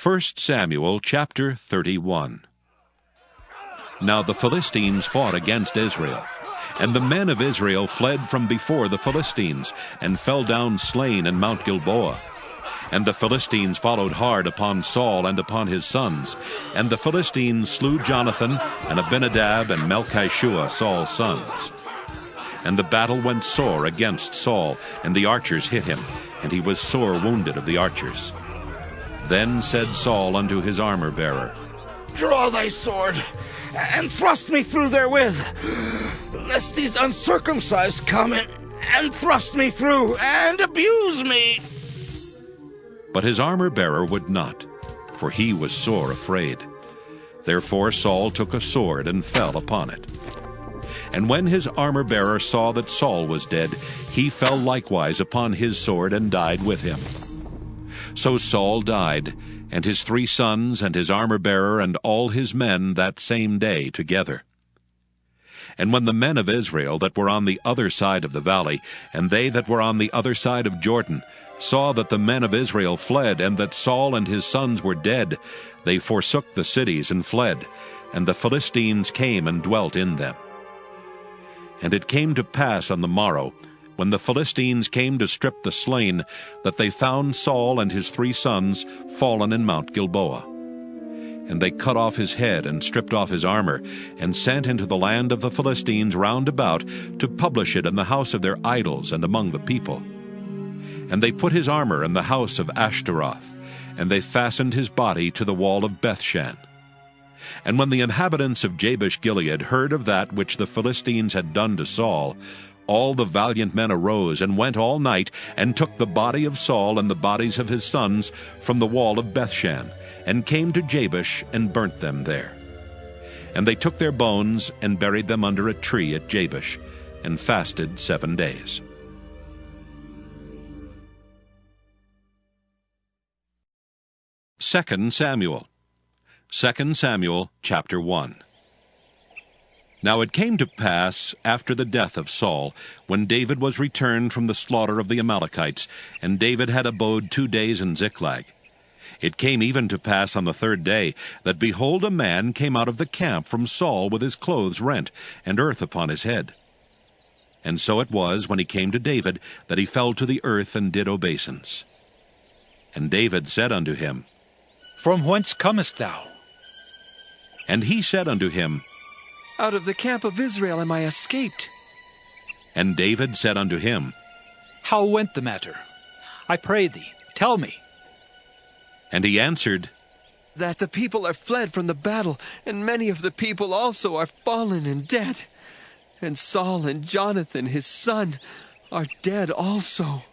1 Samuel chapter 31. Now the Philistines fought against Israel, and the men of Israel fled from before the Philistines, and fell down slain in Mount Gilboa. And the Philistines followed hard upon Saul and upon his sons, and the Philistines slew Jonathan and Abinadab and Melchishua, Saul's sons. And the battle went sore against Saul, and the archers hit him, and he was sore wounded of the archers. Then said Saul unto his armor-bearer, Draw thy sword, and thrust me through therewith, lest these uncircumcised come and thrust me through, and abuse me. But his armor-bearer would not, for he was sore afraid. Therefore Saul took a sword and fell upon it. And when his armor-bearer saw that Saul was dead, he fell likewise upon his sword and died with him. So Saul died, and his 3 sons, and his armor-bearer, and all his men that same day together. And when the men of Israel that were on the other side of the valley, and they that were on the other side of Jordan, saw that the men of Israel fled, and that Saul and his sons were dead, they forsook the cities and fled, and the Philistines came and dwelt in them. And it came to pass on the morrow, when the Philistines came to strip the slain, that they found Saul and his 3 sons fallen in Mount Gilboa. And they cut off his head, and stripped off his armor, and sent into the land of the Philistines round about, to publish it in the house of their idols and among the people. And they put his armor in the house of Ashtaroth, and they fastened his body to the wall of Bethshan. And when the inhabitants of Jabesh-Gilead heard of that which the Philistines had done to Saul, all the valiant men arose, and went all night, and took the body of Saul and the bodies of his sons from the wall of Bethshan, and came to Jabesh, and burnt them there. And they took their bones, and buried them under a tree at Jabesh, and fasted 7 days. Second Samuel chapter 1. Now it came to pass, after the death of Saul, when David was returned from the slaughter of the Amalekites, and David had abode 2 days in Ziklag. It came even to pass on the 3rd day, that behold, a man came out of the camp from Saul with his clothes rent, and earth upon his head. And so it was, when he came to David, that he fell to the earth and did obeisance. And David said unto him, From whence comest thou? And he said unto him, Out of the camp of Israel am I escaped. And David said unto him, How went the matter? I pray thee, tell me. And he answered, That the people are fled from the battle, and many of the people also are fallen and dead. And Saul and Jonathan his son are dead also.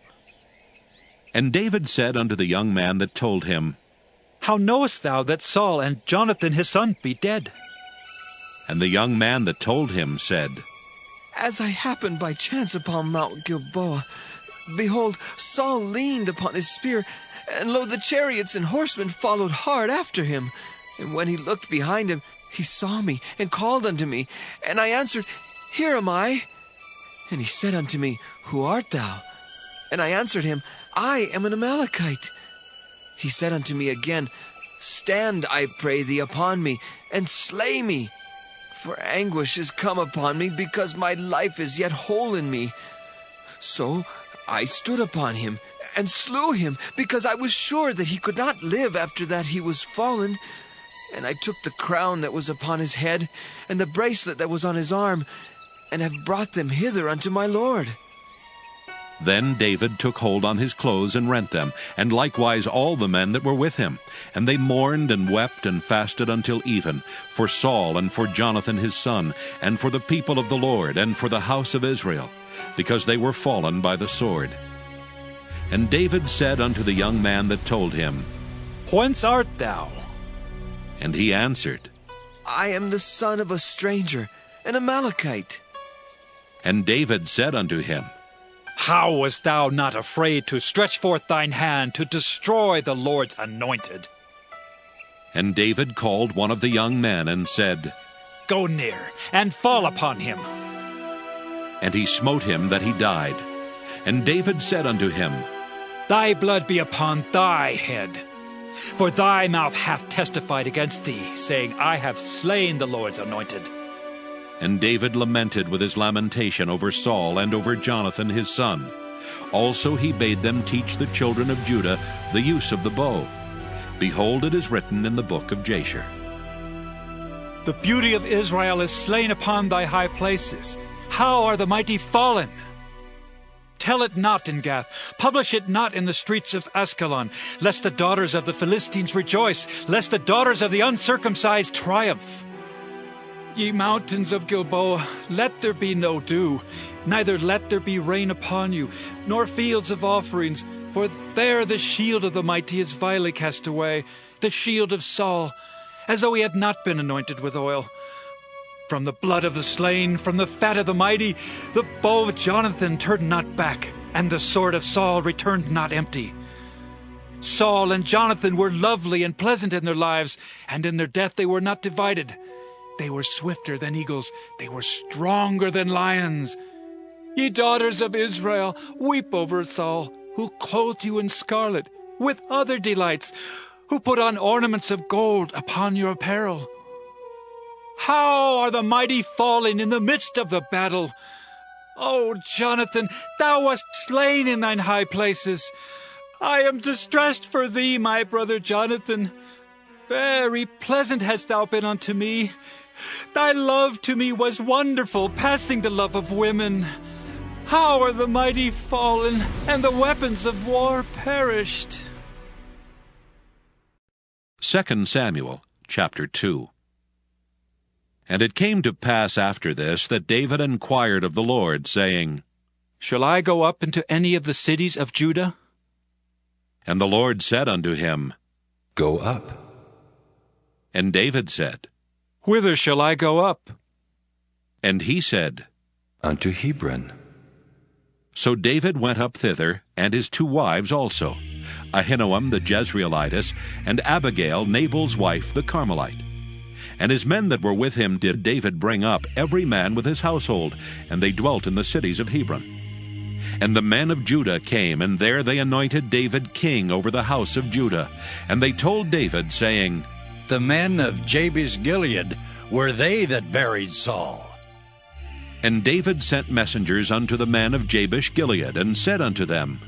And David said unto the young man that told him, How knowest thou that Saul and Jonathan his son be dead? And the young man that told him said, As I happened by chance upon Mount Gilboa, behold, Saul leaned upon his spear, and lo, the chariots and horsemen followed hard after him. And when he looked behind him, he saw me, and called unto me. And I answered, Here am I. And he said unto me, Who art thou? And I answered him, I am an Amalekite. He said unto me again, Stand, I pray thee, upon me, and slay me. For anguish is come upon me, because my life is yet whole in me. So I stood upon him, and slew him, because I was sure that he could not live after that he was fallen. And I took the crown that was upon his head, and the bracelet that was on his arm, and have brought them hither unto my Lord. Then David took hold on his clothes and rent them, and likewise all the men that were with him. And they mourned and wept and fasted until even, for Saul and for Jonathan his son, and for the people of the Lord, and for the house of Israel, because they were fallen by the sword. And David said unto the young man that told him, Whence art thou? And he answered, I am the son of a stranger, an Amalekite. And David said unto him, How wast thou not afraid to stretch forth thine hand to destroy the Lord's anointed? And David called one of the young men and said, Go near, and fall upon him. And he smote him that he died. And David said unto him, Thy blood be upon thy head. For thy mouth hath testified against thee, saying, I have slain the Lord's anointed. And David lamented with his lamentation over Saul and over Jonathan his son. Also he bade them teach the children of Judah the use of the bow. Behold, it is written in the book of Jasher. The beauty of Israel is slain upon thy high places. How are the mighty fallen? Tell it not in Gath, publish it not in the streets of Askelon, lest the daughters of the Philistines rejoice, lest the daughters of the uncircumcised triumph. Ye mountains of Gilboa, let there be no dew, neither let there be rain upon you, nor fields of offerings, for there the shield of the mighty is vilely cast away, the shield of Saul, as though he had not been anointed with oil. From the blood of the slain, from the fat of the mighty, the bow of Jonathan turned not back, and the sword of Saul returned not empty. Saul and Jonathan were lovely and pleasant in their lives, and in their death they were not divided. They were swifter than eagles, they were stronger than lions. Ye daughters of Israel, weep over Saul, who clothed you in scarlet, with other delights, who put on ornaments of gold upon your apparel. How are the mighty fallen in the midst of the battle? O Jonathan, thou wast slain in thine high places. I am distressed for thee, my brother Jonathan. Very pleasant hast thou been unto me. Thy love to me was wonderful, passing the love of women. How are the mighty fallen, and the weapons of war perished? 2 Samuel chapter 2. And it came to pass after this that David inquired of the Lord, saying, Shall I go up into any of the cities of Judah? And the Lord said unto him, Go up. And David said, Whither shall I go up? And he said, Unto Hebron. So David went up thither, and his 2 wives also, Ahinoam the Jezreelitess, and Abigail Nabal's wife the Carmelite. And his men that were with him did David bring up, every man with his household, and they dwelt in the cities of Hebron. And the men of Judah came, and there they anointed David king over the house of Judah. And they told David, saying, The men of Jabesh Gilead were they that buried Saul. And David sent messengers unto the men of Jabesh Gilead, and said unto them,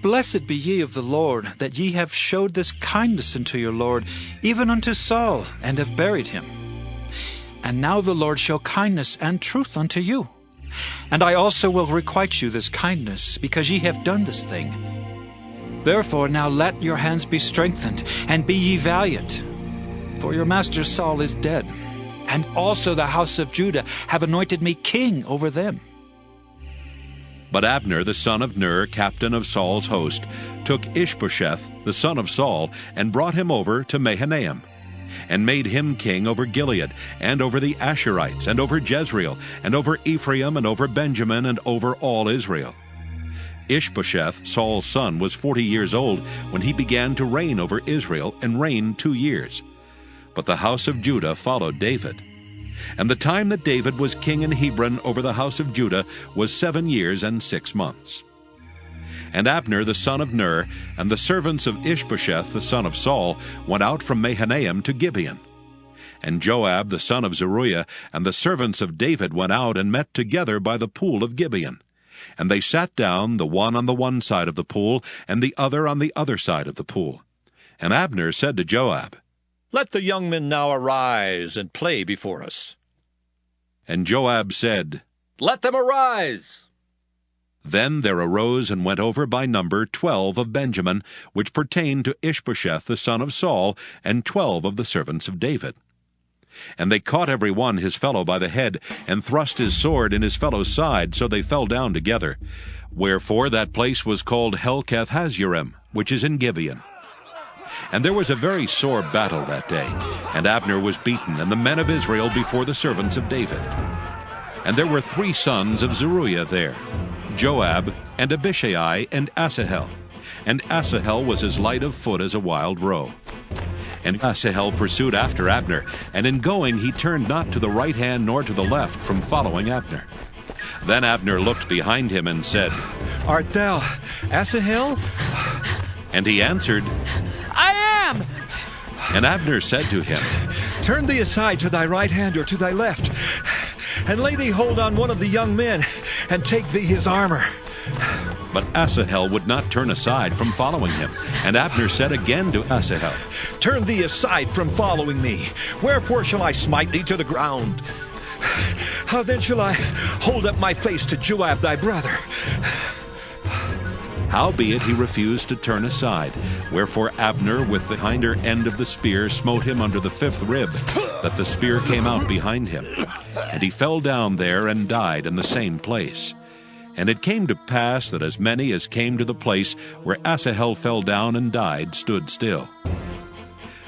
Blessed be ye of the Lord, that ye have showed this kindness unto your Lord, even unto Saul, and have buried him. And now the Lord show kindness and truth unto you. And I also will requite you this kindness, because ye have done this thing. Therefore now let your hands be strengthened, and be ye valiant. For your master Saul is dead, and also the house of Judah have anointed me king over them. But Abner the son of Ner, captain of Saul's host, took Ishbosheth the son of Saul, and brought him over to Mahanaim, and made him king over Gilead, and over the Asherites, and over Jezreel, and over Ephraim, and over Benjamin, and over all Israel. Ishbosheth, Saul's son, was 40 years old when he began to reign over Israel, and reigned 2 years. But the house of Judah followed David. And the time that David was king in Hebron over the house of Judah was 7 years and 6 months. And Abner the son of Ner, and the servants of Ishbosheth the son of Saul, went out from Mahanaim to Gibeon. And Joab the son of Zeruiah, and the servants of David went out and met together by the pool of Gibeon. And they sat down, the one on the one side of the pool, and the other on the other side of the pool. And Abner said to Joab, Let the young men now arise and play before us. And Joab said, Let them arise. Then there arose and went over by number 12 of Benjamin, which pertained to Ishbosheth the son of Saul, and 12 of the servants of David. And they caught every one his fellow by the head, and thrust his sword in his fellow's side, so they fell down together. Wherefore that place was called Helkath Hazurim, which is in Gibeon. And there was a very sore battle that day, and Abner was beaten, and the men of Israel before the servants of David. And there were 3 sons of Zeruiah there, Joab, and Abishai, and Asahel. And Asahel was as light of foot as a wild roe. And Asahel pursued after Abner, and in going he turned not to the right hand nor to the left from following Abner. Then Abner looked behind him and said, Art thou Asahel? And he answered, I am! And Abner said to him, Turn thee aside to thy right hand or to thy left, and lay thee hold on one of the young men, and take thee his armor. But Asahel would not turn aside from following him. And Abner said again to Asahel, Turn thee aside from following me. Wherefore shall I smite thee to the ground? How then shall I hold up my face to Joab thy brother? Howbeit he refused to turn aside. Wherefore Abner with the hinder end of the spear smote him under the fifth rib, that the spear came out behind him. And he fell down there and died in the same place. And it came to pass that as many as came to the place where Asahel fell down and died stood still.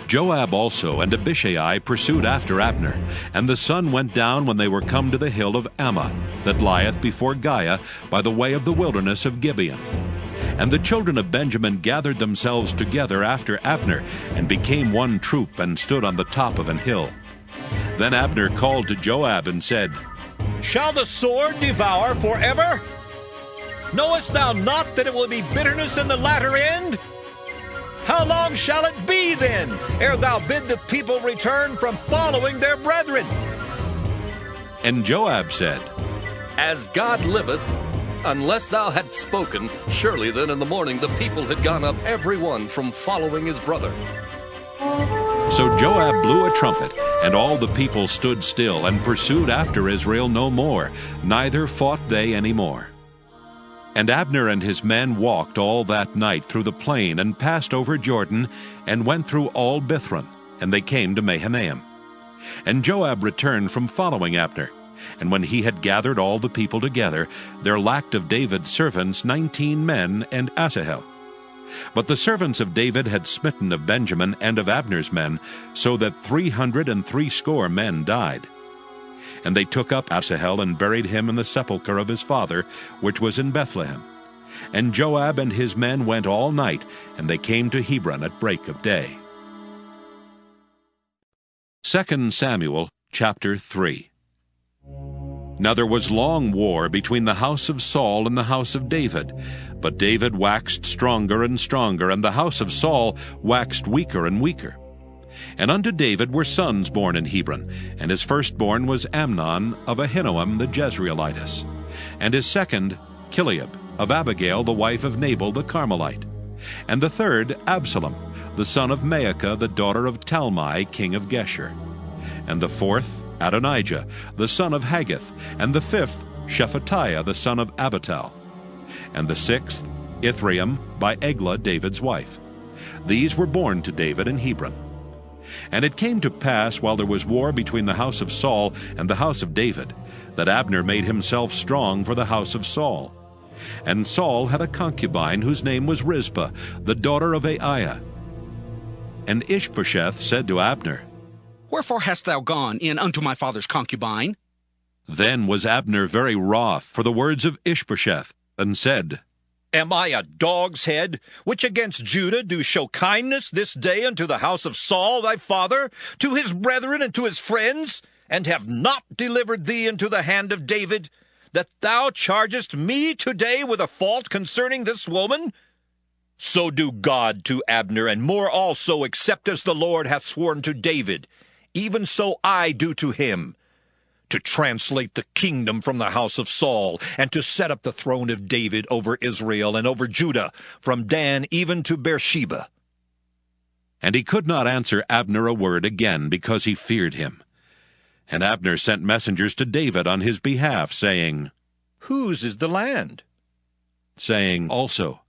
Joab also and Abishai pursued after Abner, and the sun went down when they were come to the hill of Ammah, that lieth before Giah, by the way of the wilderness of Gibeon. And the children of Benjamin gathered themselves together after Abner, and became one troop, and stood on the top of an hill. Then Abner called to Joab and said, Shall the sword devour forever? Knowest thou not that it will be bitterness in the latter end? How long shall it be then, ere thou bid the people return from following their brethren? And Joab said, As God liveth, unless thou hadst spoken, surely then in the morning the people had gone up every one from following his brother. So Joab blew a trumpet, and all the people stood still, and pursued after Israel no more, neither fought they any more. And Abner and his men walked all that night through the plain, and passed over Jordan, and went through all Bithron, and they came to Mahanaim. And Joab returned from following Abner. And when he had gathered all the people together, there lacked of David's servants 19 men and Asahel. But the servants of David had smitten of Benjamin and of Abner's men, so that 360 men died. And they took up Asahel and buried him in the sepulchre of his father, which was in Bethlehem. And Joab and his men went all night, and they came to Hebron at break of day. 2 Samuel chapter 3. Now there was long war between the house of Saul and the house of David. But David waxed stronger and stronger, and the house of Saul waxed weaker and weaker. And unto David were sons born in Hebron, and his firstborn was Amnon of Ahinoam the Jezreelitess, and his second Chileab of Abigail the wife of Nabal the Carmelite, and the third Absalom, the son of Maacah the daughter of Talmai king of Geshur, and the fourth Adonijah the son of Haggith, and the fifth Shephatiah the son of Abital, and the sixth Ithream by Eglah David's wife. These were born to David in Hebron. And it came to pass, while there was war between the house of Saul and the house of David, that Abner made himself strong for the house of Saul. And Saul had a concubine whose name was Rizpah, the daughter of Aiah. And Ishbosheth said to Abner, Wherefore hast thou gone in unto my father's concubine? Then was Abner very wroth for the words of Ishbosheth, and said, Am I a dog's head, which against Judah do show kindness this day unto the house of Saul thy father, to his brethren and to his friends, and have not delivered thee into the hand of David, that thou chargest me today with a fault concerning this woman? So do God to Abner, and more also, except as the Lord hath sworn to David. Even so I do to him, to translate the kingdom from the house of Saul, and to set up the throne of David over Israel and over Judah, from Dan even to Beersheba. And he could not answer Abner a word again, because he feared him. And Abner sent messengers to David on his behalf, saying, Whose is the land? Saying also,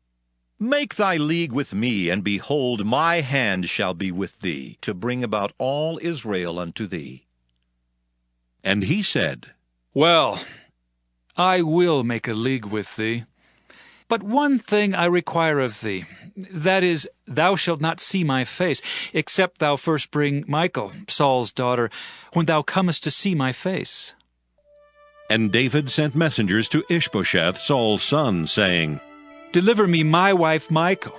Make thy league with me, and behold, my hand shall be with thee, to bring about all Israel unto thee. And he said, Well, I will make a league with thee. But one thing I require of thee, that is, thou shalt not see my face, except thou first bring Michal, Saul's daughter, when thou comest to see my face. And David sent messengers to Ishbosheth, Saul's son, saying, Deliver me my wife Michal,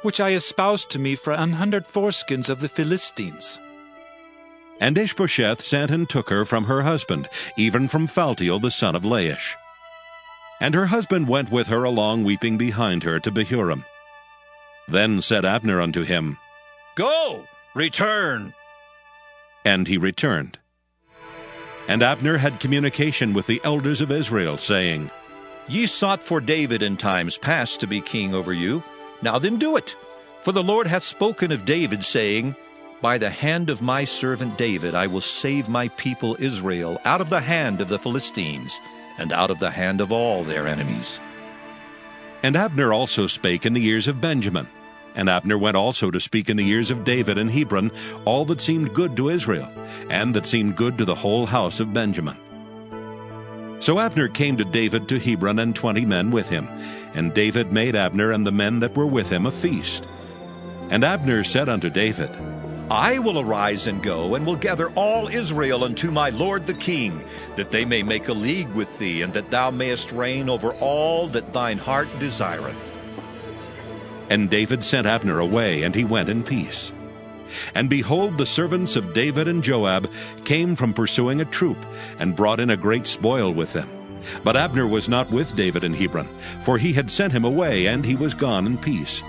which I espoused to me for 100 foreskins of the Philistines. And Ishbosheth sent and took her from her husband, even from Phaltiel the son of Laish. And her husband went with her along weeping behind her to Bahurim. Then said Abner unto him, Go, return. And he returned. And Abner had communication with the elders of Israel, saying, Ye sought for David in times past to be king over you. Now then do it. For the Lord hath spoken of David, saying, By the hand of my servant David I will save my people Israel out of the hand of the Philistines, and out of the hand of all their enemies. And Abner also spake in the ears of Benjamin. And Abner went also to speak in the ears of David in Hebron all that seemed good to Israel, and that seemed good to the whole house of Benjamin. So Abner came to David to Hebron, and 20 men with him. And David made Abner and the men that were with him a feast. And Abner said unto David, I will arise and go, and will gather all Israel unto my lord the king, that they may make a league with thee, and that thou mayest reign over all that thine heart desireth. And David sent Abner away, and he went in peace. And behold, the servants of David and Joab came from pursuing a troop, and brought in a great spoil with them. But Abner was not with David in Hebron, for he had sent him away, and he was gone in peace.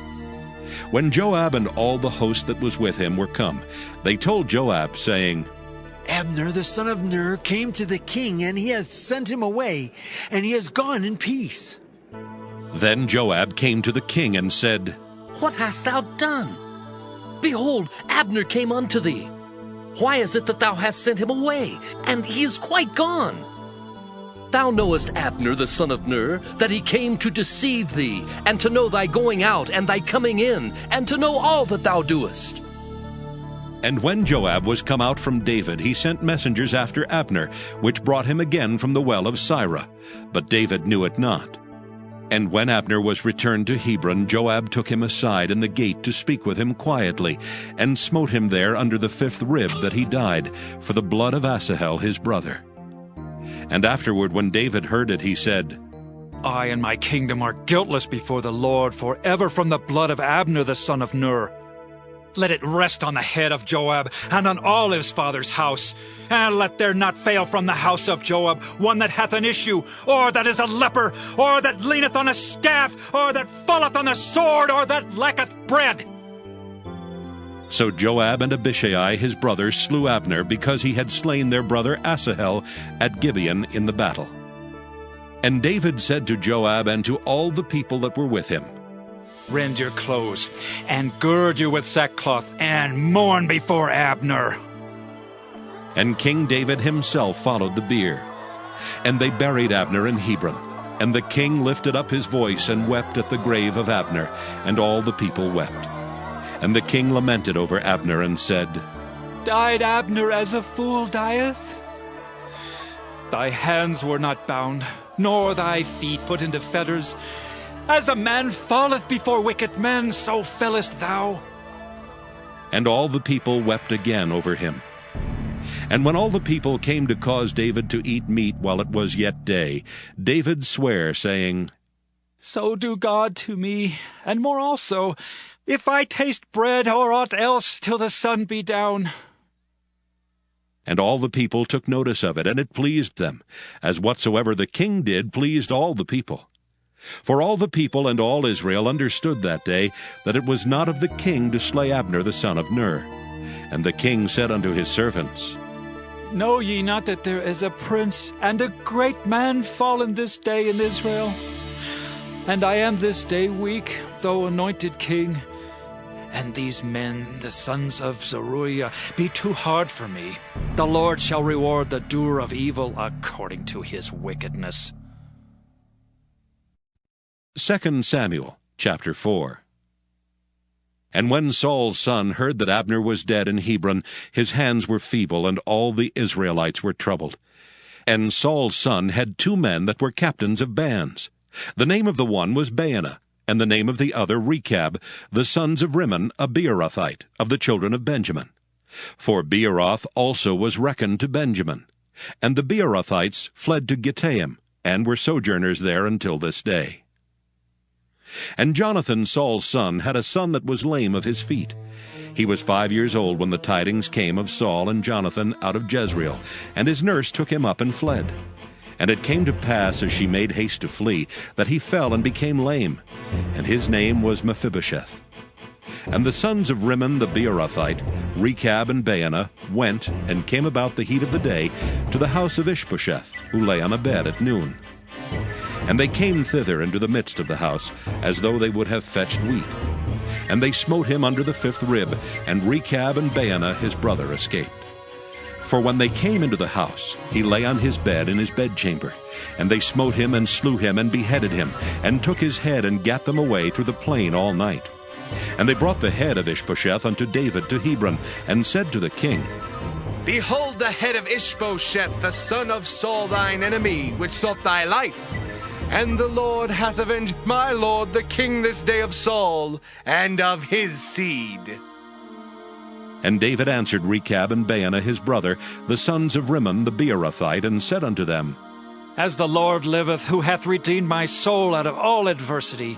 When Joab and all the host that was with him were come, they told Joab, saying, Abner the son of Ner came to the king, and he hath sent him away, and he has gone in peace. Then Joab came to the king and said, What hast thou done? Behold, Abner came unto thee. Why is it that thou hast sent him away, and he is quite gone? Thou knowest Abner the son of Ner, that he came to deceive thee, and to know thy going out and thy coming in, and to know all that thou doest. And when Joab was come out from David, he sent messengers after Abner, which brought him again from the well of Sirah. But David knew it not. And when Abner was returned to Hebron, Joab took him aside in the gate to speak with him quietly, and smote him there under the 5th rib, that he died, for the blood of Asahel his brother. And afterward, when David heard it, he said, I and my kingdom are guiltless before the Lord forever from the blood of Abner the son of Ner. Let it rest on the head of Joab and on all his father's house. And let there not fail from the house of Joab one that hath an issue, or that is a leper, or that leaneth on a staff, or that falleth on the sword, or that lacketh bread. So Joab and Abishai his brother slew Abner, because he had slain their brother Asahel at Gibeon in the battle. And David said to Joab and to all the people that were with him, Rend your clothes, and gird you with sackcloth, and mourn before Abner. And King David himself followed the bier. And they buried Abner in Hebron. And the king lifted up his voice and wept at the grave of Abner, and all the people wept. And the king lamented over Abner and said, Died Abner as a fool dieth? Thy hands were not bound, nor thy feet put into fetters. As a man falleth before wicked men, so fellest thou. And all the people wept again over him. And when all the people came to cause David to eat meat while it was yet day, David sware, saying, So do God to me, and more also, if I taste bread or aught else till the sun be down. And all the people took notice of it, and it pleased them, as whatsoever the king did pleased all the people. For all the people and all Israel understood that day that it was not of the king to slay Abner the son of Ner. And the king said unto his servants, Know ye not that there is a prince and a great man fallen this day in Israel? And I am this day weak, though anointed king. And these men, the sons of Zeruiah, be too hard for me. The Lord shall reward the doer of evil according to his wickedness. 2 Samuel chapter 4. And when Saul's son heard that Abner was dead in Hebron, his hands were feeble, and all the Israelites were troubled. And Saul's son had 2 men that were captains of bands. The name of the one was Baanah, and the name of the other Rechab, the sons of Rimmon, a Beerothite, of the children of Benjamin. For Beeroth also was reckoned to Benjamin. And the Beerothites fled to Gittaim, and were sojourners there until this day. And Jonathan, Saul's son, had a son that was lame of his feet. He was 5 years old when the tidings came of Saul and Jonathan out of Jezreel, and his nurse took him up and fled. And it came to pass, as she made haste to flee, that he fell and became lame, and his name was Mephibosheth. And the sons of Rimmon the Beerothite, Rechab and Baanah, went and came about the heat of the day to the house of Ishbosheth, who lay on a bed at noon. And they came thither into the midst of the house, as though they would have fetched wheat. And they smote him under the 5th rib, and Rechab and Baanah his brother escaped. For when they came into the house, he lay on his bed in his bedchamber. And they smote him and slew him and beheaded him, and took his head and gat them away through the plain all night. And they brought the head of Ishbosheth unto David to Hebron, and said to the king, Behold the head of Ishbosheth, the son of Saul thine enemy, which sought thy life. And the Lord hath avenged my lord the king this day of Saul, and of his seed. And David answered Rechab and Baanah his brother, the sons of Rimmon the Beerothite, and said unto them, As the Lord liveth, who hath redeemed my soul out of all adversity,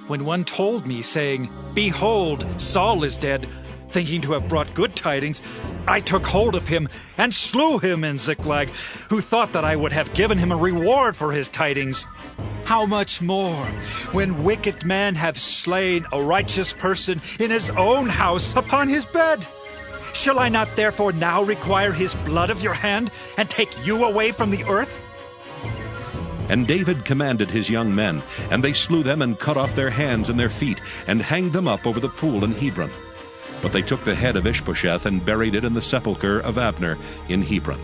when one told me, saying, Behold, Saul is dead, thinking to have brought good tidings, I took hold of him and slew him in Ziklag, who thought that I would have given him a reward for his tidings. How much more, when wicked men have slain a righteous person in his own house upon his bed? Shall I not therefore now require his blood of your hand, and take you away from the earth? And David commanded his young men, and they slew them and cut off their hands and their feet, and hanged them up over the pool in Hebron. But they took the head of Ishbosheth and buried it in the sepulchre of Abner in Hebron.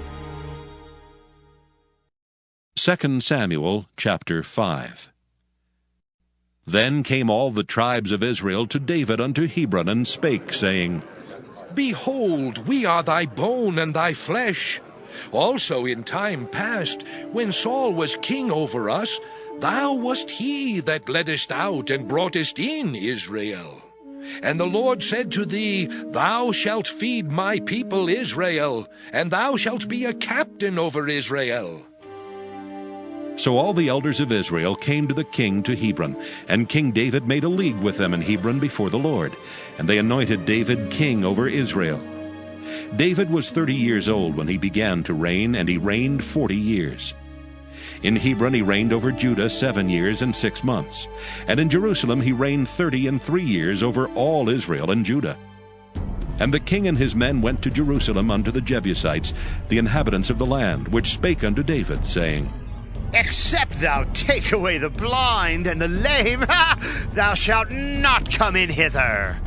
2 Samuel chapter 5. Then came all the tribes of Israel to David unto Hebron, and spake, saying, Behold, we are thy bone and thy flesh. Also in time past, when Saul was king over us, thou wast he that leddest out and broughtest in Israel. And the Lord said to thee, Thou shalt feed my people Israel, and thou shalt be a captain over Israel. So all the elders of Israel came to the king to Hebron, and King David made a league with them in Hebron before the Lord, and they anointed David king over Israel. David was 30 years old when he began to reign, and he reigned 40 years. In Hebron he reigned over Judah 7 years and 6 months, and in Jerusalem he reigned 33 years over all Israel and Judah. And the king and his men went to Jerusalem unto the Jebusites, the inhabitants of the land, which spake unto David, saying, Except thou take away the blind and the lame, thou shalt not come in hither.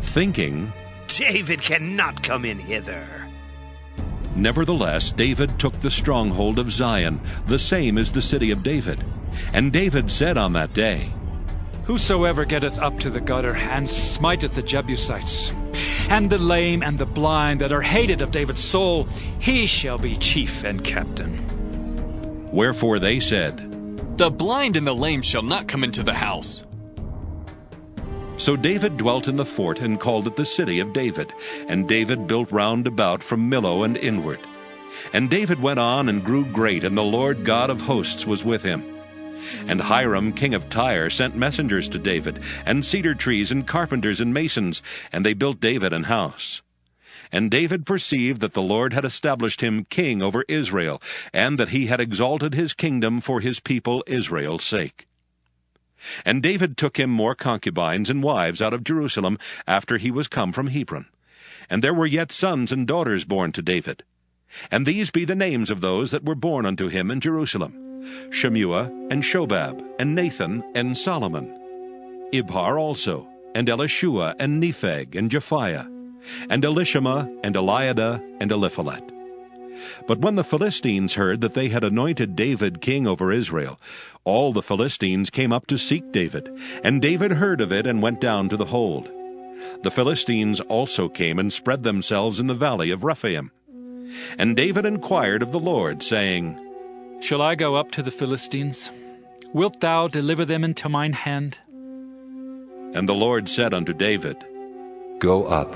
Thinking, David cannot come in hither. Nevertheless, David took the stronghold of Zion, the same is the city of David. And David said on that day, Whosoever getteth up to the gutter, and smiteth the Jebusites, and the lame and the blind that are hated of David's soul, he shall be chief and captain. Wherefore they said, The blind and the lame shall not come into the house. So David dwelt in the fort, and called it the city of David. And David built round about from Millo and inward. And David went on and grew great, and the Lord God of hosts was with him. And Hiram king of Tyre sent messengers to David, and cedar trees, and carpenters, and masons, and they built David an house. And David perceived that the Lord had established him king over Israel, and that he had exalted his kingdom for his people Israel's sake. And David took him more concubines and wives out of Jerusalem after he was come from Hebron. And there were yet sons and daughters born to David. And these be the names of those that were born unto him in Jerusalem: Shemua, and Shobab, and Nathan, and Solomon. Ibhar also, and Elishua, and Nepheg, and Japhiah, and Elishama, and Eliada, and Eliphalet. But when the Philistines heard that they had anointed David king over Israel, all the Philistines came up to seek David, and David heard of it and went down to the hold. The Philistines also came and spread themselves in the valley of Rephaim. And David inquired of the Lord, saying, Shall I go up to the Philistines? Wilt thou deliver them into mine hand? And the Lord said unto David, Go up,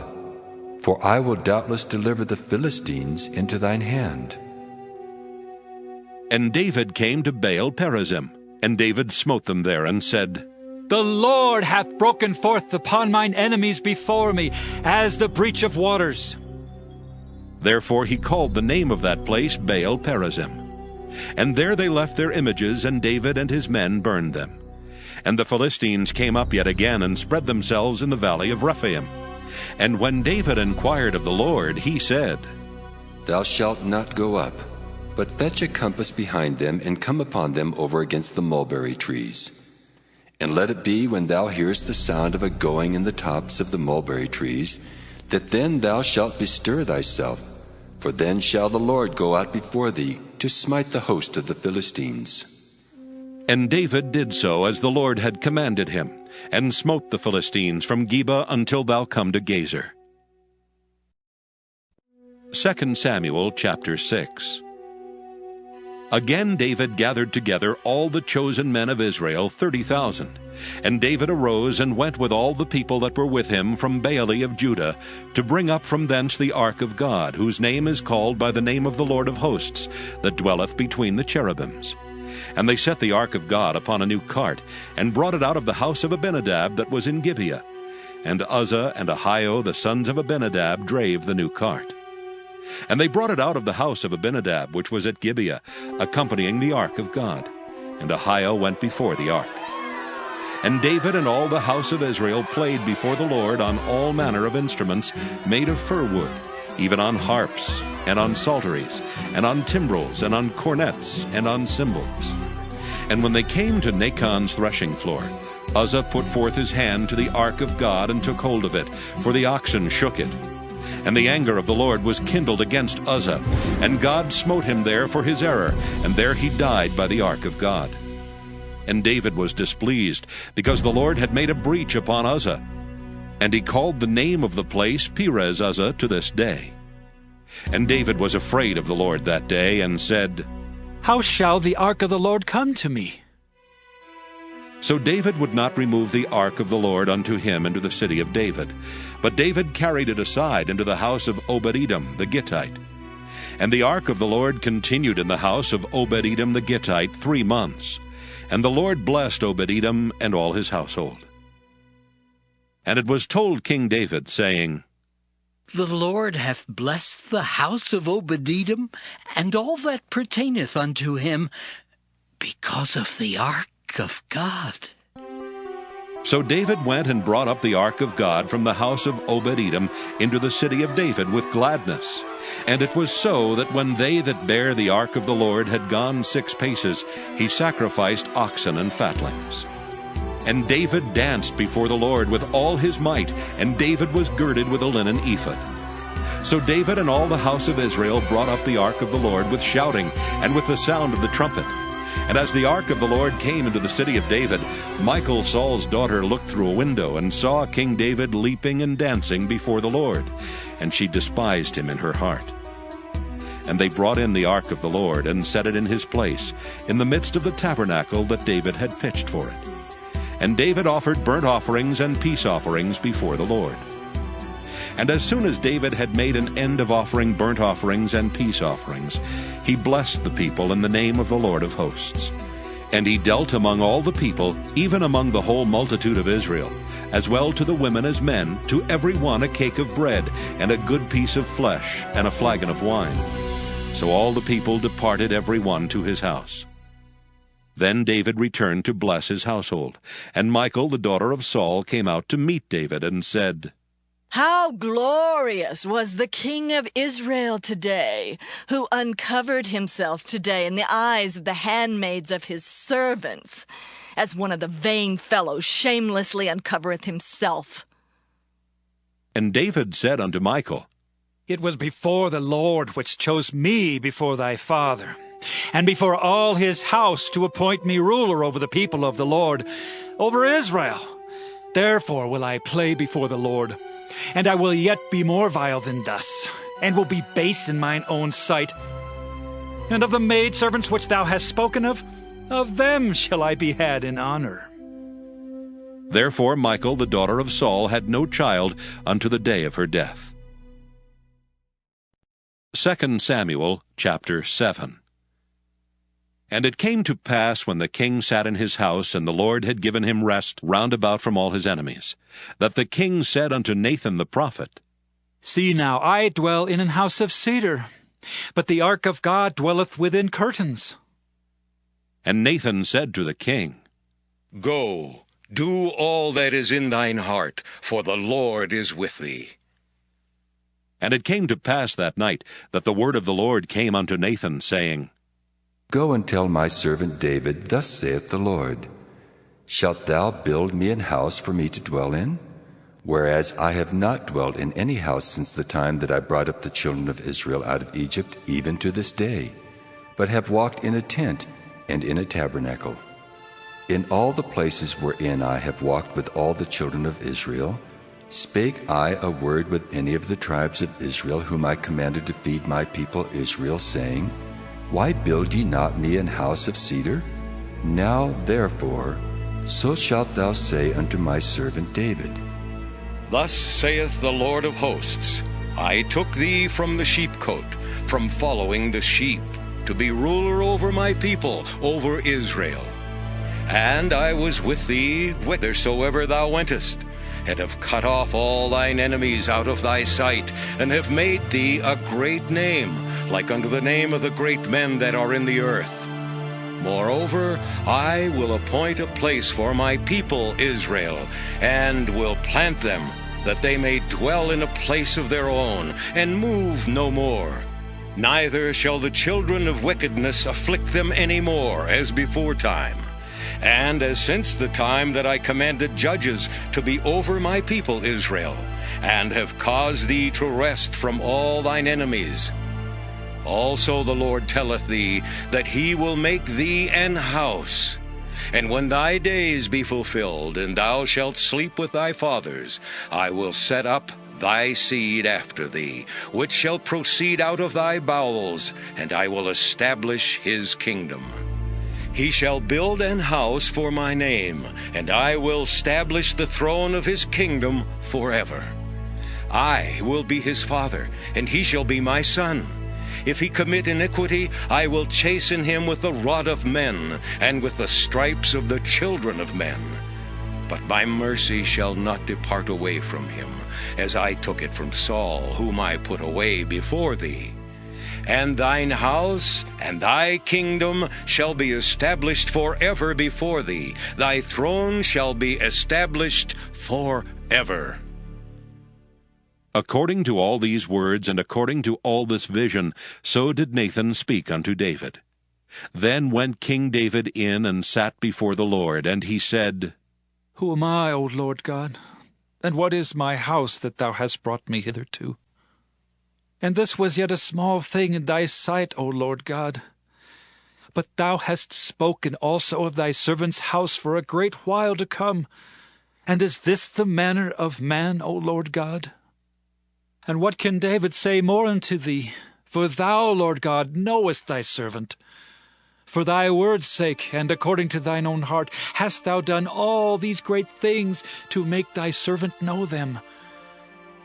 for I will doubtless deliver the Philistines into thine hand. And David came to Baal Perazim, and David smote them there, and said, The Lord hath broken forth upon mine enemies before me, as the breach of waters. Therefore he called the name of that place Baal Perazim. And there they left their images, and David and his men burned them. And the Philistines came up yet again and spread themselves in the valley of Rephaim. And when David inquired of the Lord, he said, Thou shalt not go up, but fetch a compass behind them, and come upon them over against the mulberry trees. And let it be, when thou hearest the sound of a going in the tops of the mulberry trees, that then thou shalt bestir thyself, for then shall the Lord go out before thee to smite the host of the Philistines. And David did so as the Lord had commanded him, and smote the Philistines from Geba until thou come to Gezer. 2 Samuel chapter 6. Again David gathered together all the chosen men of Israel, 30,000. And David arose and went with all the people that were with him from Baale of Judah, to bring up from thence the ark of God, whose name is called by the name of the Lord of hosts, that dwelleth between the cherubims. And they set the ark of God upon a new cart, and brought it out of the house of Abinadab that was in Gibeah. And Uzzah and Ahio the sons of Abinadab drave the new cart. And they brought it out of the house of Abinadab, which was at Gibeah, accompanying the ark of God. And Ahio went before the ark. And David and all the house of Israel played before the Lord on all manner of instruments made of fir wood, even on harps, and on psalteries, and on timbrels, and on cornets, and on cymbals. And when they came to Nachon's threshing floor, Uzzah put forth his hand to the ark of God, and took hold of it, for the oxen shook it. And the anger of the Lord was kindled against Uzzah, and God smote him there for his error, and there he died by the ark of God. And David was displeased, because the Lord had made a breach upon Uzzah. And he called the name of the place Perez Uzzah to this day. And David was afraid of the Lord that day, and said, How shall the ark of the Lord come to me? So David would not remove the ark of the Lord unto him into the city of David, but David carried it aside into the house of Obed-Edom the Gittite. And the ark of the Lord continued in the house of Obed-Edom the Gittite 3 months. And the Lord blessed Obed-Edom and all his household. And it was told King David, saying, The Lord hath blessed the house of Obed-Edom, and all that pertaineth unto him, because of the ark of God. So David went and brought up the ark of God from the house of Obed-Edom into the city of David with gladness. And it was so that when they that bare the ark of the Lord had gone 6 paces, he sacrificed oxen and fatlings. And David danced before the Lord with all his might, and David was girded with a linen ephod. So David and all the house of Israel brought up the ark of the Lord with shouting, and with the sound of the trumpet. And as the ark of the Lord came into the city of David, Michal, Saul's daughter, looked through a window, and saw King David leaping and dancing before the Lord. And she despised him in her heart. And they brought in the ark of the Lord, and set it in his place, in the midst of the tabernacle that David had pitched for it. And David offered burnt offerings and peace offerings before the Lord. And as soon as David had made an end of offering burnt offerings and peace offerings, he blessed the people in the name of the Lord of hosts. And he dealt among all the people, even among the whole multitude of Israel, as well to the women as men, to every one a cake of bread, and a good piece of flesh, and a flagon of wine. So all the people departed every one to his house. Then David returned to bless his household. And Michal, the daughter of Saul, came out to meet David, and said, How glorious was the King of Israel today, who uncovered himself today in the eyes of the handmaids of his servants, as one of the vain fellows shamelessly uncovereth himself. And David said unto Michal, It was before the Lord which chose me before thy father, and before all his house, to appoint me ruler over the people of the Lord, over Israel. Therefore will I play before the Lord, and I will yet be more vile than thus, and will be base in mine own sight. And of the maidservants which thou hast spoken of them shall I be had in honor. Therefore Michal, the daughter of Saul, had no child unto the day of her death. 2 Samuel chapter 7. And it came to pass, when the king sat in his house, and the Lord had given him rest round about from all his enemies, that the king said unto Nathan the prophet, See now, I dwell in an house of cedar, but the ark of God dwelleth within curtains. And Nathan said to the king, Go, do all that is in thine heart, for the Lord is with thee. And it came to pass that night that the word of the Lord came unto Nathan, saying, Go and tell my servant David, Thus saith the Lord, Shalt thou build me an house for me to dwell in? Whereas I have not dwelt in any house since the time that I brought up the children of Israel out of Egypt, even to this day, but have walked in a tent and in a tabernacle. In all the places wherein I have walked with all the children of Israel, spake I a word with any of the tribes of Israel, whom I commanded to feed my people Israel, saying, Why build ye not me an house of cedar? Now therefore, so shalt thou say unto my servant David, Thus saith the Lord of hosts, I took thee from the sheepcote, from following the sheep, to be ruler over my people, over Israel. And I was with thee whithersoever thou wentest, and have cut off all thine enemies out of thy sight, and have made thee a great name, like unto the name of the great men that are in the earth. Moreover, I will appoint a place for my people Israel, and will plant them, that they may dwell in a place of their own, and move no more. Neither shall the children of wickedness afflict them any more, as before time. And as since the time that I commanded judges to be over my people Israel, and have caused thee to rest from all thine enemies. Also the Lord telleth thee that he will make thee an house. And when thy days be fulfilled, and thou shalt sleep with thy fathers, I will set up thy seed after thee, which shall proceed out of thy bowels, and I will establish his kingdom. He shall build an house for my name, and I will establish the throne of his kingdom forever. I will be his father, and he shall be my son. If he commit iniquity, I will chasten him with the rod of men, and with the stripes of the children of men. But my mercy shall not depart away from him, as I took it from Saul, whom I put away before thee. And thine house and thy kingdom shall be established forever before thee. Thy throne shall be established forever. According to all these words, and according to all this vision, so did Nathan speak unto David. Then went King David in and sat before the Lord, and he said, Who am I, O Lord God? And what is my house that thou hast brought me hitherto? And this was yet a small thing in thy sight, O Lord God. But thou hast spoken also of thy servant's house for a great while to come. And is this the manner of man, O Lord God? And what can David say more unto thee? For thou, Lord God, knowest thy servant. For thy word's sake, and according to thine own heart, hast thou done all these great things to make thy servant know them.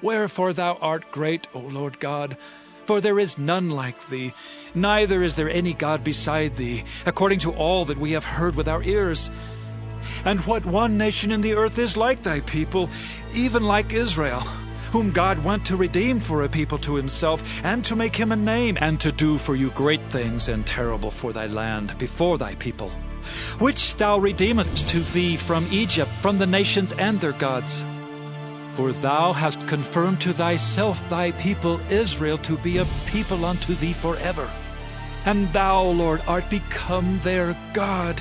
Wherefore thou art great, O Lord God, for there is none like thee, neither is there any God beside thee, according to all that we have heard with our ears. And what one nation in the earth is like thy people, even like Israel, whom God went to redeem for a people to himself, and to make him a name, and to do for you great things and terrible for thy land before thy people, which thou redeemest to thee from Egypt, from the nations and their gods. For thou hast confirmed to thyself thy people Israel to be a people unto thee forever. And thou, Lord, art become their God.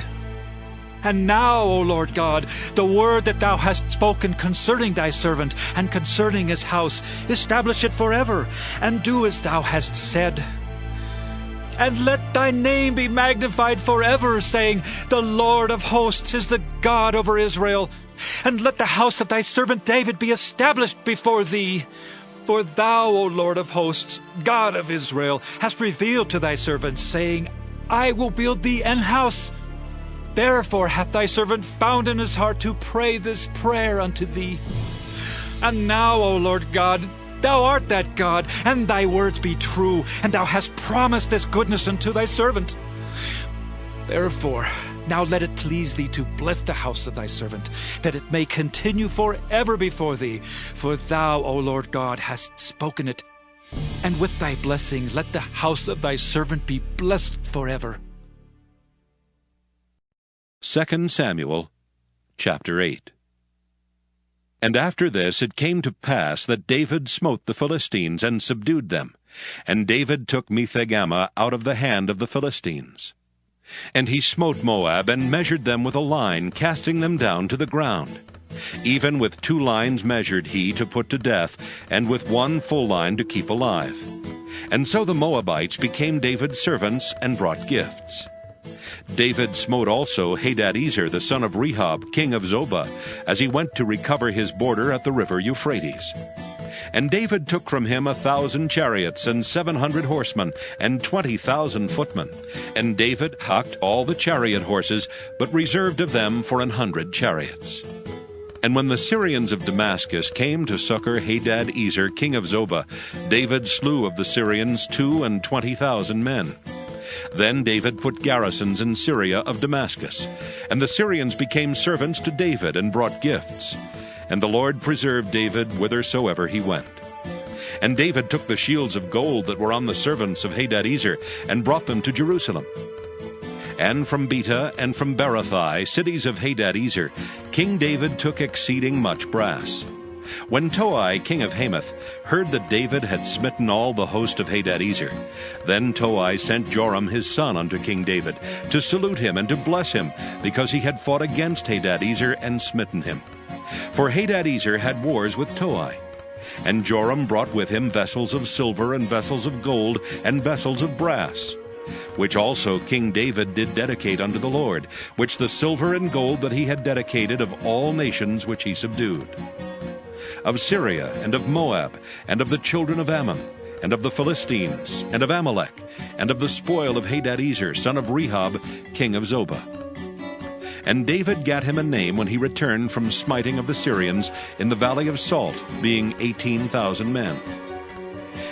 And now, O Lord God, the word that thou hast spoken concerning thy servant and concerning his house, establish it forever, and do as thou hast said. And let thy name be magnified forever, saying, The Lord of hosts is the God over Israel. And let the house of thy servant David be established before thee. For thou, O Lord of hosts, God of Israel, hast revealed to thy servant, saying, I will build thee an house. Therefore hath thy servant found in his heart to pray this prayer unto thee. And now, O Lord God, thou art that God, and thy words be true, and thou hast promised this goodness unto thy servant. Therefore, now let it please thee to bless the house of thy servant, that it may continue forever before thee. For thou, O Lord God, hast spoken it. And with thy blessing let the house of thy servant be blessed forever. 2 Samuel chapter 8. And after this it came to pass that David smote the Philistines and subdued them. And David took Metheg-ammah out of the hand of the Philistines. And he smote Moab, and measured them with a line, casting them down to the ground. Even with 2 lines measured he to put to death, and with 1 full line to keep alive. And so the Moabites became David's servants, and brought gifts. David smote also Hadadezer the son of Rehob, king of Zobah, as he went to recover his border at the river Euphrates. And David took from him 1,000 chariots, and 700 horsemen, and 20,000 footmen. And David hocked all the chariot horses, but reserved of them for 100 chariots. And when the Syrians of Damascus came to succor Hadadezer king of Zobah, David slew of the Syrians 22,000 men. Then David put garrisons in Syria of Damascus, and the Syrians became servants to David, and brought gifts. And the Lord preserved David whithersoever he went. And David took the shields of gold that were on the servants of Hadadezer, and brought them to Jerusalem. And from Beta and from Berothai, cities of Hadadezer, King David took exceeding much brass. When Toi, king of Hamath, heard that David had smitten all the host of Hadadezer, then Toi sent Joram his son unto King David, to salute him and to bless him, because he had fought against Hadadezer and smitten him. For Hadadezer had wars with Toi. And Joram brought with him vessels of silver, and vessels of gold, and vessels of brass, which also King David did dedicate unto the Lord, which the silver and gold that he had dedicated of all nations which he subdued. Of Syria, and of Moab, and of the children of Ammon, and of the Philistines, and of Amalek, and of the spoil of Hadadezer, son of Rehob, king of Zobah. And David gat him a name when he returned from smiting of the Syrians in the valley of Salt, being 18,000 men.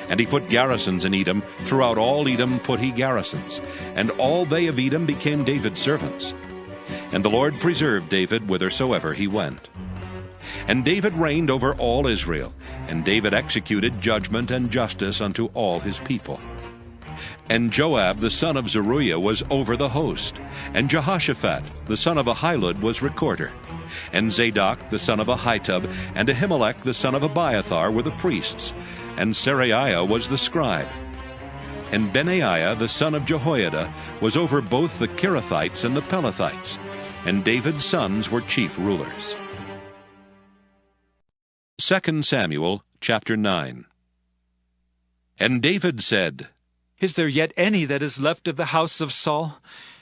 And he put garrisons in Edom, throughout all Edom put he garrisons, and all they of Edom became David's servants. And the Lord preserved David whithersoever he went. And David reigned over all Israel, and David executed judgment and justice unto all his people. And Joab the son of Zeruiah was over the host, and Jehoshaphat the son of Ahilud was recorder, and Zadok the son of Ahitub, and Ahimelech the son of Abiathar were the priests, and Seraiah was the scribe. And Benaiah the son of Jehoiada was over both the Kerethites and the Pelethites, and David's sons were chief rulers. 2 Samuel chapter 9. And David said, Is there yet any that is left of the house of Saul,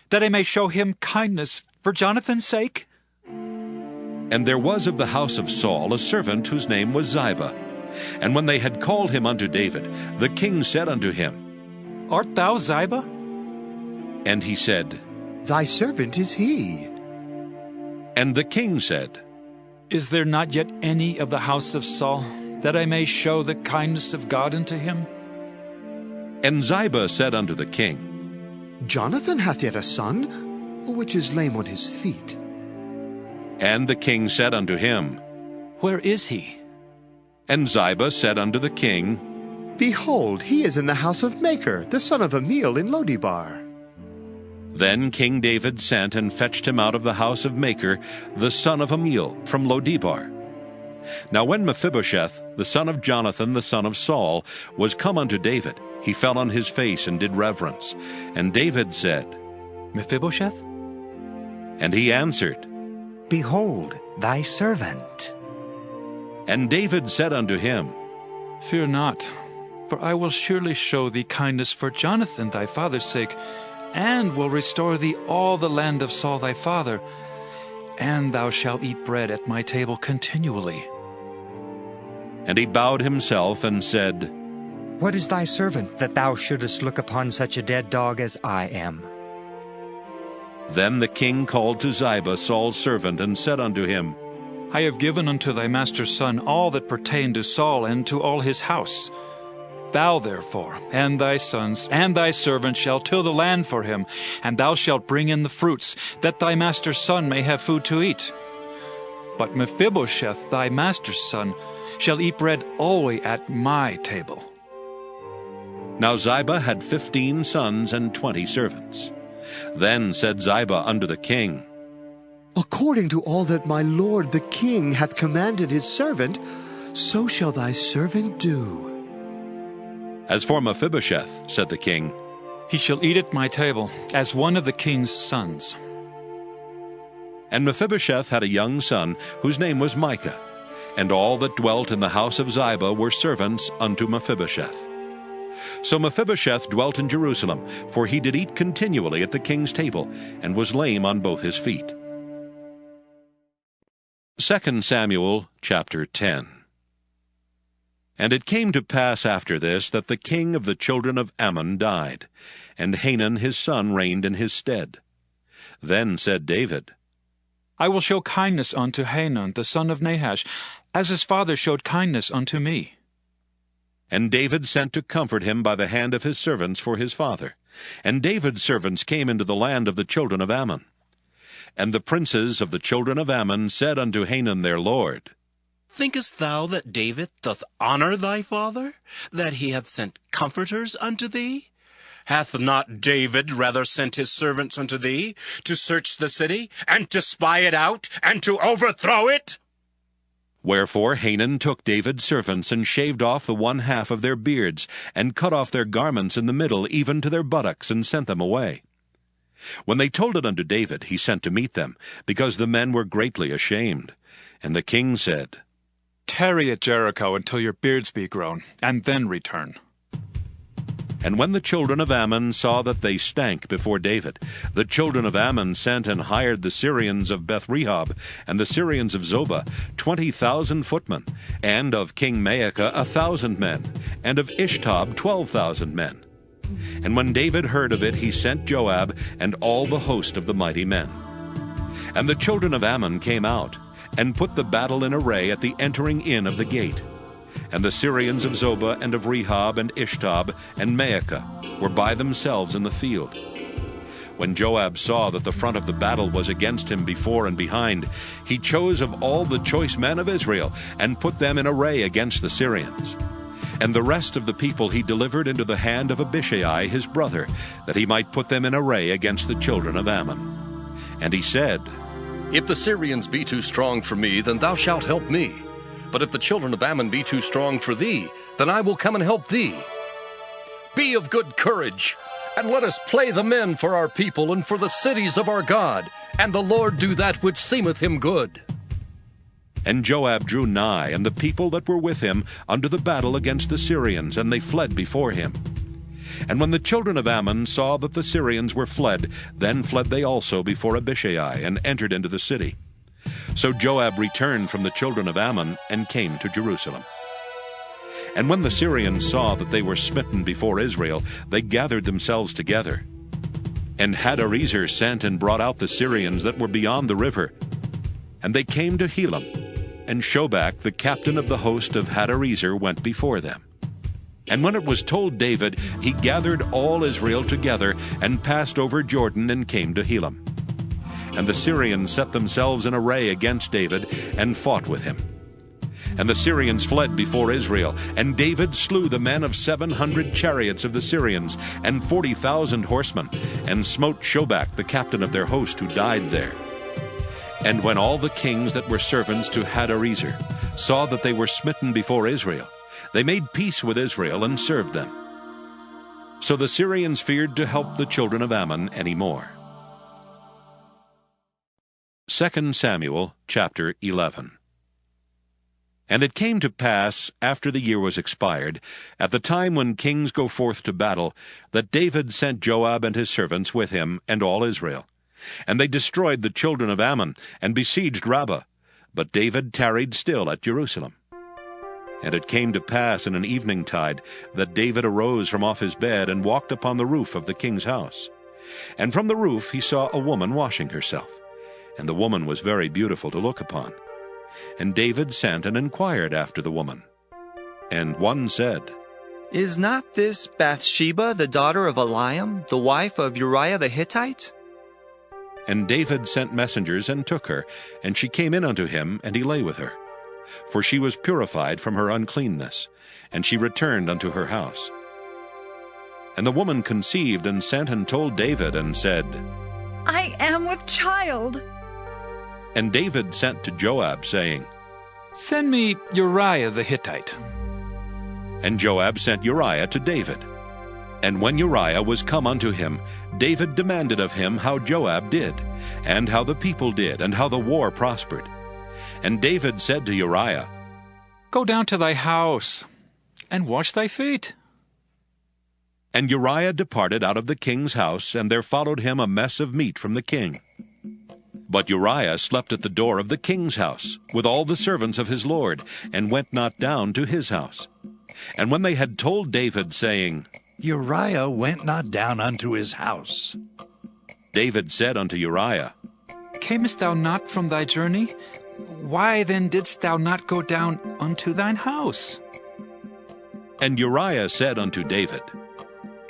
that I may show him kindness for Jonathan's sake? And there was of the house of Saul a servant whose name was Ziba. And when they had called him unto David, the king said unto him, Art thou Ziba? And he said, Thy servant is he. And the king said, Is there not yet any of the house of Saul, that I may show the kindness of God unto him? And Ziba said unto the king, Jonathan hath yet a son, which is lame on his feet. And the king said unto him, Where is he? And Ziba said unto the king, Behold, he is in the house of Machir, the son of Amiel in Lodibar. Then King David sent and fetched him out of the house of Machir, the son of Amiel, from Lodibar. Now when Mephibosheth, the son of Jonathan, the son of Saul, was come unto David, he fell on his face and did reverence. And David said, Mephibosheth? And he answered, Behold, thy servant. And David said unto him, Fear not, for I will surely show thee kindness for Jonathan thy father's sake, and will restore thee all the land of Saul thy father, and thou shalt eat bread at my table continually. And he bowed himself and said, What is thy servant, that thou shouldest look upon such a dead dog as I am? Then the king called to Ziba Saul's servant, and said unto him, I have given unto thy master's son all that pertained to Saul and to all his house. Thou therefore, and thy sons, and thy servant shall till the land for him, and thou shalt bring in the fruits, that thy master's son may have food to eat. But Mephibosheth, thy master's son, shall eat bread always at my table. Now Ziba had 15 sons and 20 servants. Then said Ziba unto the king, According to all that my lord the king hath commanded his servant, so shall thy servant do. As for Mephibosheth, said the king, he shall eat at my table as one of the king's sons. And Mephibosheth had a young son, whose name was Micah, and all that dwelt in the house of Ziba were servants unto Mephibosheth. So Mephibosheth dwelt in Jerusalem, for he did eat continually at the king's table, and was lame on both his feet. 2 Samuel chapter 10. And it came to pass after this that the king of the children of Ammon died, and Hanun his son reigned in his stead. Then said David, I will show kindness unto Hanun the son of Nahash, as his father showed kindness unto me. And David sent to comfort him by the hand of his servants for his father. And David's servants came into the land of the children of Ammon. And the princes of the children of Ammon said unto Hanun their lord, Thinkest thou that David doth honor thy father, that he hath sent comforters unto thee? Hath not David rather sent his servants unto thee, to search the city, and to spy it out, and to overthrow it? Wherefore Hanun took David's servants, and shaved off the one half of their beards, and cut off their garments in the middle, even to their buttocks, and sent them away. When they told it unto David, he sent to meet them, because the men were greatly ashamed. And the king said, Tarry at Jericho until your beards be grown, and then return. And when the children of Ammon saw that they stank before David, the children of Ammon sent and hired the Syrians of Beth-rehob, and the Syrians of Zobah, 20,000 footmen, and of King Maacah 1,000 men, and of Ishtob 12,000 men. And when David heard of it, he sent Joab and all the host of the mighty men. And the children of Ammon came out, and put the battle in array at the entering in of the gate. And the Syrians of Zobah and of Rehob and Ishtob and Maacah were by themselves in the field. When Joab saw that the front of the battle was against him before and behind, he chose of all the choice men of Israel, and put them in array against the Syrians. And the rest of the people he delivered into the hand of Abishai his brother, that he might put them in array against the children of Ammon. And he said, If the Syrians be too strong for me, then thou shalt help me. But if the children of Ammon be too strong for thee, then I will come and help thee. Be of good courage, and let us play the men for our people and for the cities of our God, and the Lord do that which seemeth him good. And Joab drew nigh, and the people that were with him, unto the battle against the Syrians, and they fled before him. And when the children of Ammon saw that the Syrians were fled, then fled they also before Abishai, and entered into the city. So Joab returned from the children of Ammon, and came to Jerusalem. And when the Syrians saw that they were smitten before Israel, they gathered themselves together. And Hadarezer sent and brought out the Syrians that were beyond the river. And they came to Helam, and Shobach, the captain of the host of Hadarezer, went before them. And when it was told David, he gathered all Israel together, and passed over Jordan, and came to Helam. And the Syrians set themselves in array against David, and fought with him. And the Syrians fled before Israel, and David slew the men of 700 chariots of the Syrians, and 40,000 horsemen, and smote Shobach, the captain of their host, who died there. And when all the kings that were servants to Hadarezer saw that they were smitten before Israel, they made peace with Israel, and served them. So the Syrians feared to help the children of Ammon any more. 2 Samuel chapter 11. And it came to pass, after the year was expired, at the time when kings go forth to battle, that David sent Joab and his servants with him, and all Israel. And they destroyed the children of Ammon, and besieged Rabbah. But David tarried still at Jerusalem. And it came to pass in an eveningtide, that David arose from off his bed, and walked upon the roof of the king's house. And from the roof he saw a woman washing herself. And the woman was very beautiful to look upon. And David sent and inquired after the woman. And one said, Is not this Bathsheba, the daughter of Eliam, the wife of Uriah the Hittite? And David sent messengers, and took her, and she came in unto him, and he lay with her. For she was purified from her uncleanness, and she returned unto her house. And the woman conceived, and sent and told David, and said, I am with child. And David sent to Joab, saying, Send me Uriah the Hittite. And Joab sent Uriah to David. And when Uriah was come unto him, David demanded of him how Joab did, and how the people did, and how the war prospered. And David said to Uriah, Go down to thy house, and wash thy feet. And Uriah departed out of the king's house, and there followed him a mess of meat from the king. But Uriah slept at the door of the king's house, with all the servants of his lord, and went not down to his house. And when they had told David, saying, Uriah went not down unto his house, David said unto Uriah, Camest thou not from thy journey? Why then didst thou not go down unto thine house? And Uriah said unto David,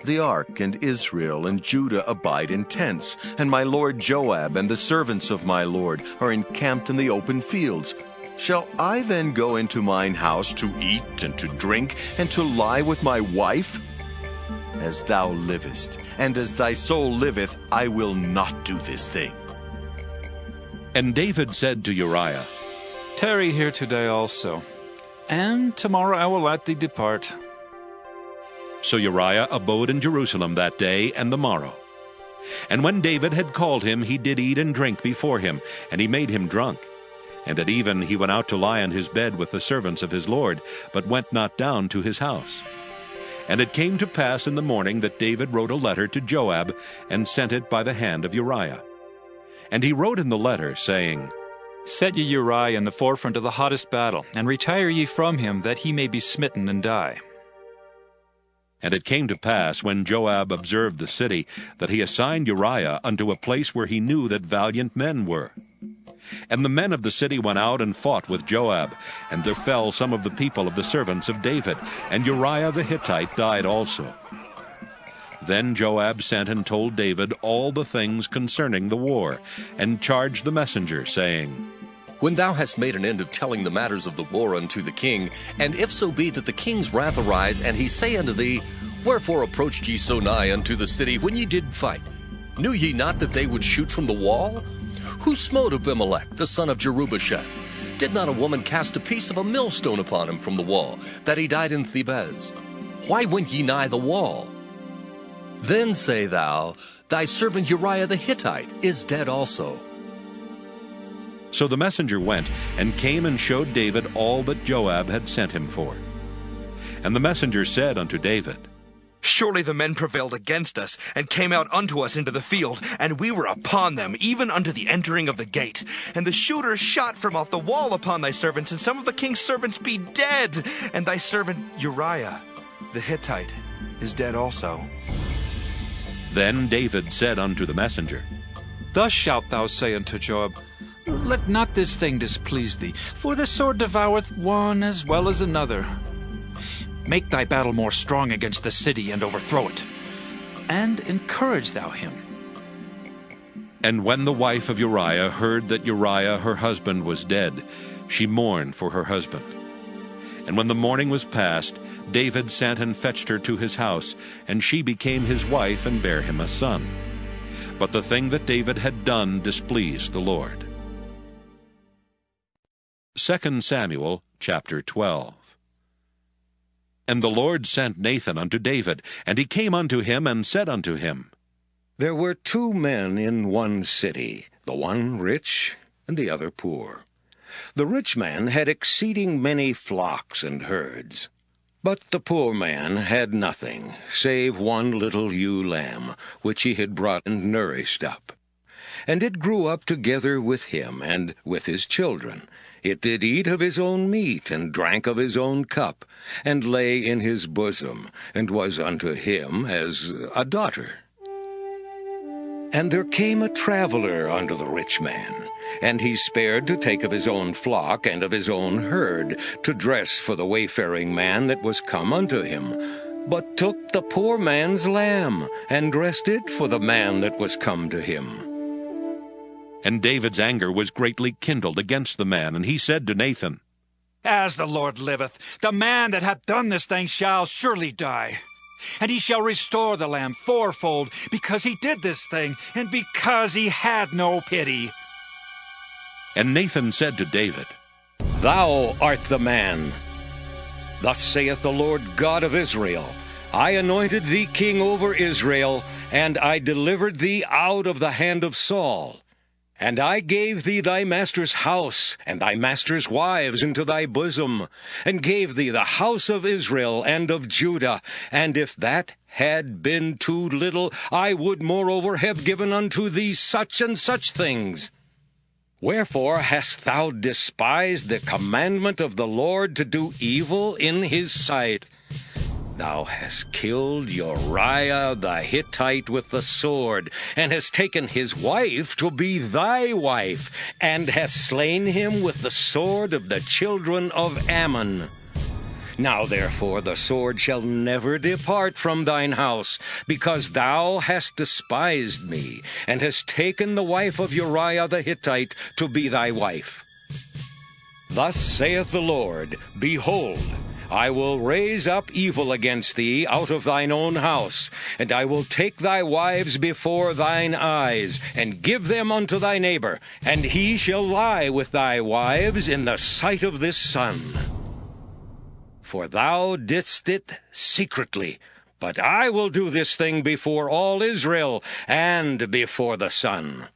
The ark and Israel and Judah abide in tents, and my lord Joab and the servants of my lord are encamped in the open fields. Shall I then go into mine house to eat and to drink, and to lie with my wife? As thou livest, and as thy soul liveth, I will not do this thing. And David said to Uriah, Tarry here today also, and tomorrow I will let thee depart. So Uriah abode in Jerusalem that day and the morrow. And when David had called him, he did eat and drink before him, and he made him drunk. And at even he went out to lie on his bed with the servants of his lord, but went not down to his house. And it came to pass in the morning that David wrote a letter to Joab, and sent it by the hand of Uriah. And he wrote in the letter, saying, Set ye Uriah in the forefront of the hottest battle, and retire ye from him, that he may be smitten and die. And it came to pass, when Joab observed the city, that he assigned Uriah unto a place where he knew that valiant men were. And the men of the city went out and fought with Joab, and there fell some of the people of the servants of David, and Uriah the Hittite died also. Then Joab sent and told David all the things concerning the war, and charged the messenger, saying, When thou hast made an end of telling the matters of the war unto the king, and if so be that the king's wrath arise, and he say unto thee, Wherefore approached ye so nigh unto the city when ye did fight? Knew ye not that they would shoot from the wall? Who smote Abimelech, the son of Jerubbesheth? Did not a woman cast a piece of a millstone upon him from the wall, that he died in Thebez? Why went ye nigh the wall? Then say thou, Thy servant Uriah the Hittite is dead also. So the messenger went, and came and showed David all that Joab had sent him for. And the messenger said unto David, Surely the men prevailed against us, and came out unto us into the field, and we were upon them, even unto the entering of the gate. And the shooters shot from off the wall upon thy servants, and some of the king's servants be dead, and thy servant Uriah the Hittite is dead also. Then David said unto the messenger, Thus shalt thou say unto Joab, Let not this thing displease thee, for the sword devoureth one as well as another. Make thy battle more strong against the city, and overthrow it, and encourage thou him. And when the wife of Uriah heard that Uriah her husband was dead, she mourned for her husband. And when the mourning was past, David sent and fetched her to his house, and she became his wife, and bare him a son. But the thing that David had done displeased the Lord. 2 Samuel chapter 12. And the Lord sent Nathan unto David, and he came unto him, and said unto him, There were 2 men in one city, the one rich, and the other poor. The rich man had exceeding many flocks and herds. But the poor man had nothing, save one little ewe lamb, which he had brought and nourished up. And it grew up together with him, and with his children. It did eat of his own meat, and drank of his own cup, and lay in his bosom, and was unto him as a daughter. And there came a traveler unto the rich man, and he spared to take of his own flock and of his own herd, to dress for the wayfaring man that was come unto him, but took the poor man's lamb, and dressed it for the man that was come to him. And David's anger was greatly kindled against the man, and he said to Nathan, As the Lord liveth, the man that hath done this thing shall surely die. And he shall restore the lamb fourfold, because he did this thing, and because he had no pity. And Nathan said to David, Thou art the man. Thus saith the Lord God of Israel, I anointed thee king over Israel, and I delivered thee out of the hand of Saul. And I gave thee thy master's house, and thy master's wives into thy bosom, and gave thee the house of Israel and of Judah. And if that had been too little, I would moreover have given unto thee such and such things. Wherefore hast thou despised the commandment of the Lord to do evil in his sight? Thou hast killed Uriah the Hittite with the sword, and hast taken his wife to be thy wife, and hast slain him with the sword of the children of Ammon. Now therefore the sword shall never depart from thine house, because thou hast despised me, and hast taken the wife of Uriah the Hittite to be thy wife. Thus saith the Lord, Behold, I will raise up evil against thee out of thine own house, and I will take thy wives before thine eyes, and give them unto thy neighbor, and he shall lie with thy wives in the sight of this sun. For thou didst it secretly, but I will do this thing before all Israel, and before the sun.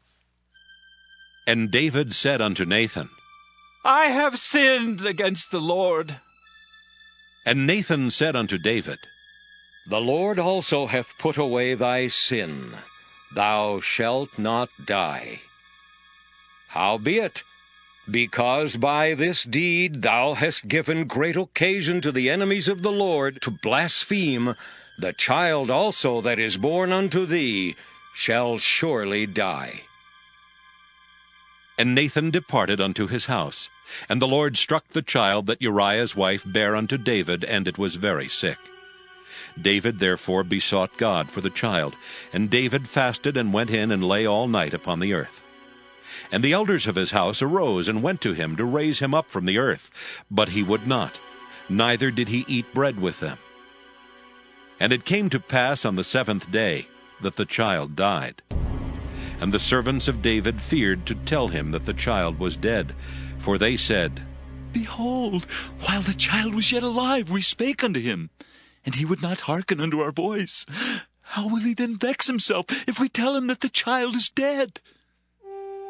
And David said unto Nathan, I have sinned against the Lord. And Nathan said unto David, The Lord also hath put away thy sin. Thou shalt not die. Howbeit, because by this deed thou hast given great occasion to the enemies of the Lord to blaspheme, the child also that is born unto thee shall surely die. And Nathan departed unto his house. And the Lord struck the child that Uriah's wife bare unto David, and it was very sick. David therefore besought God for the child, and David fasted and went in and lay all night upon the earth. And the elders of his house arose and went to him to raise him up from the earth, but he would not, neither did he eat bread with them. And it came to pass on the 7th day that the child died. And the servants of David feared to tell him that the child was dead, for they said, Behold, while the child was yet alive, we spake unto him, and he would not hearken unto our voice. How will he then vex himself if we tell him that the child is dead?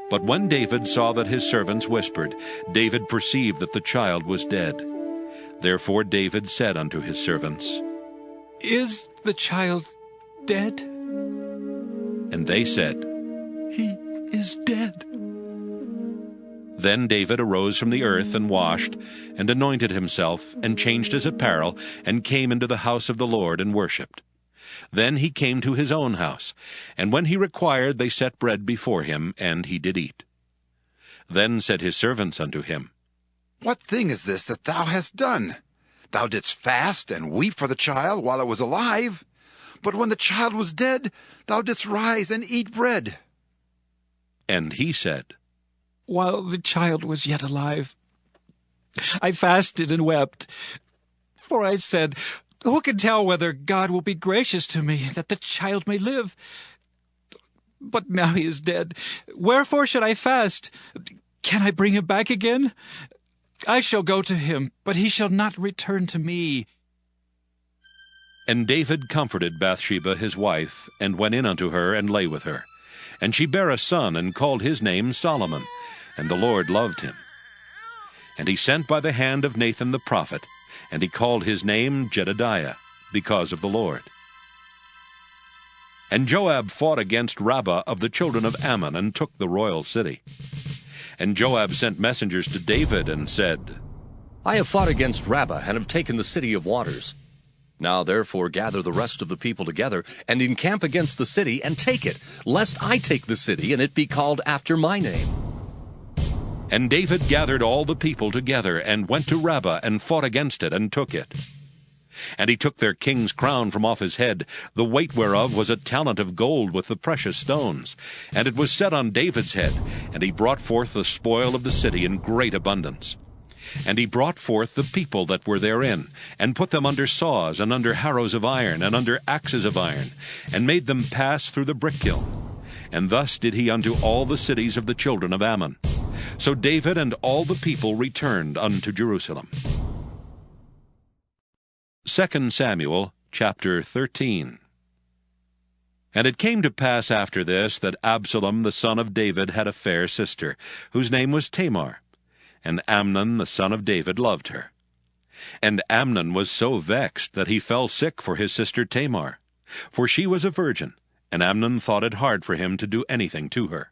But when David saw that his servants whispered, David perceived that the child was dead. Therefore David said unto his servants, Is the child dead? And they said, He is dead. Then David arose from the earth and washed, and anointed himself, and changed his apparel, and came into the house of the Lord and worshipped. Then he came to his own house, and when he required, they set bread before him, and he did eat. Then said his servants unto him, What thing is this that thou hast done? Thou didst fast and weep for the child while it was alive, but when the child was dead, thou didst rise and eat bread. And he said, While the child was yet alive, I fasted and wept, for I said, Who can tell whether God will be gracious to me, that the child may live? But now he is dead. Wherefore should I fast? Can I bring him back again? I shall go to him, but he shall not return to me. And David comforted Bathsheba his wife, and went in unto her, and lay with her. And she bare a son, and called his name Solomon, and the Lord loved him. And he sent by the hand of Nathan the prophet, and he called his name Jedediah, because of the Lord. And Joab fought against Rabbah of the children of Ammon, and took the royal city. And Joab sent messengers to David, and said, I have fought against Rabbah, and have taken the city of waters. Now therefore gather the rest of the people together, and encamp against the city, and take it, lest I take the city, and it be called after my name. And David gathered all the people together, and went to Rabbah, and fought against it, and took it. And he took their king's crown from off his head, the weight whereof was a talent of gold with the precious stones. And it was set on David's head, and he brought forth the spoil of the city in great abundance. And he brought forth the people that were therein, and put them under saws, and under harrows of iron, and under axes of iron, and made them pass through the brick kiln. And thus did he unto all the cities of the children of Ammon. So David and all the people returned unto Jerusalem. 2 Samuel chapter 13. And it came to pass after this that Absalom the son of David had a fair sister, whose name was Tamar. And Amnon the son of David loved her. And Amnon was so vexed that he fell sick for his sister Tamar, for she was a virgin, and Amnon thought it hard for him to do anything to her.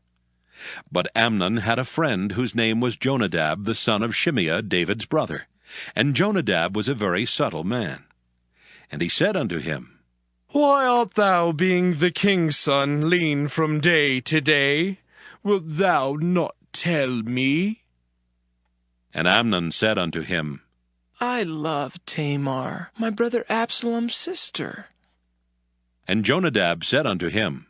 But Amnon had a friend whose name was Jonadab the son of Shimeah, David's brother, and Jonadab was a very subtle man. And he said unto him, Why art thou, being the king's son, lean from day to day? Wilt thou not tell me? And Amnon said unto him, I love Tamar, my brother Absalom's sister. And Jonadab said unto him,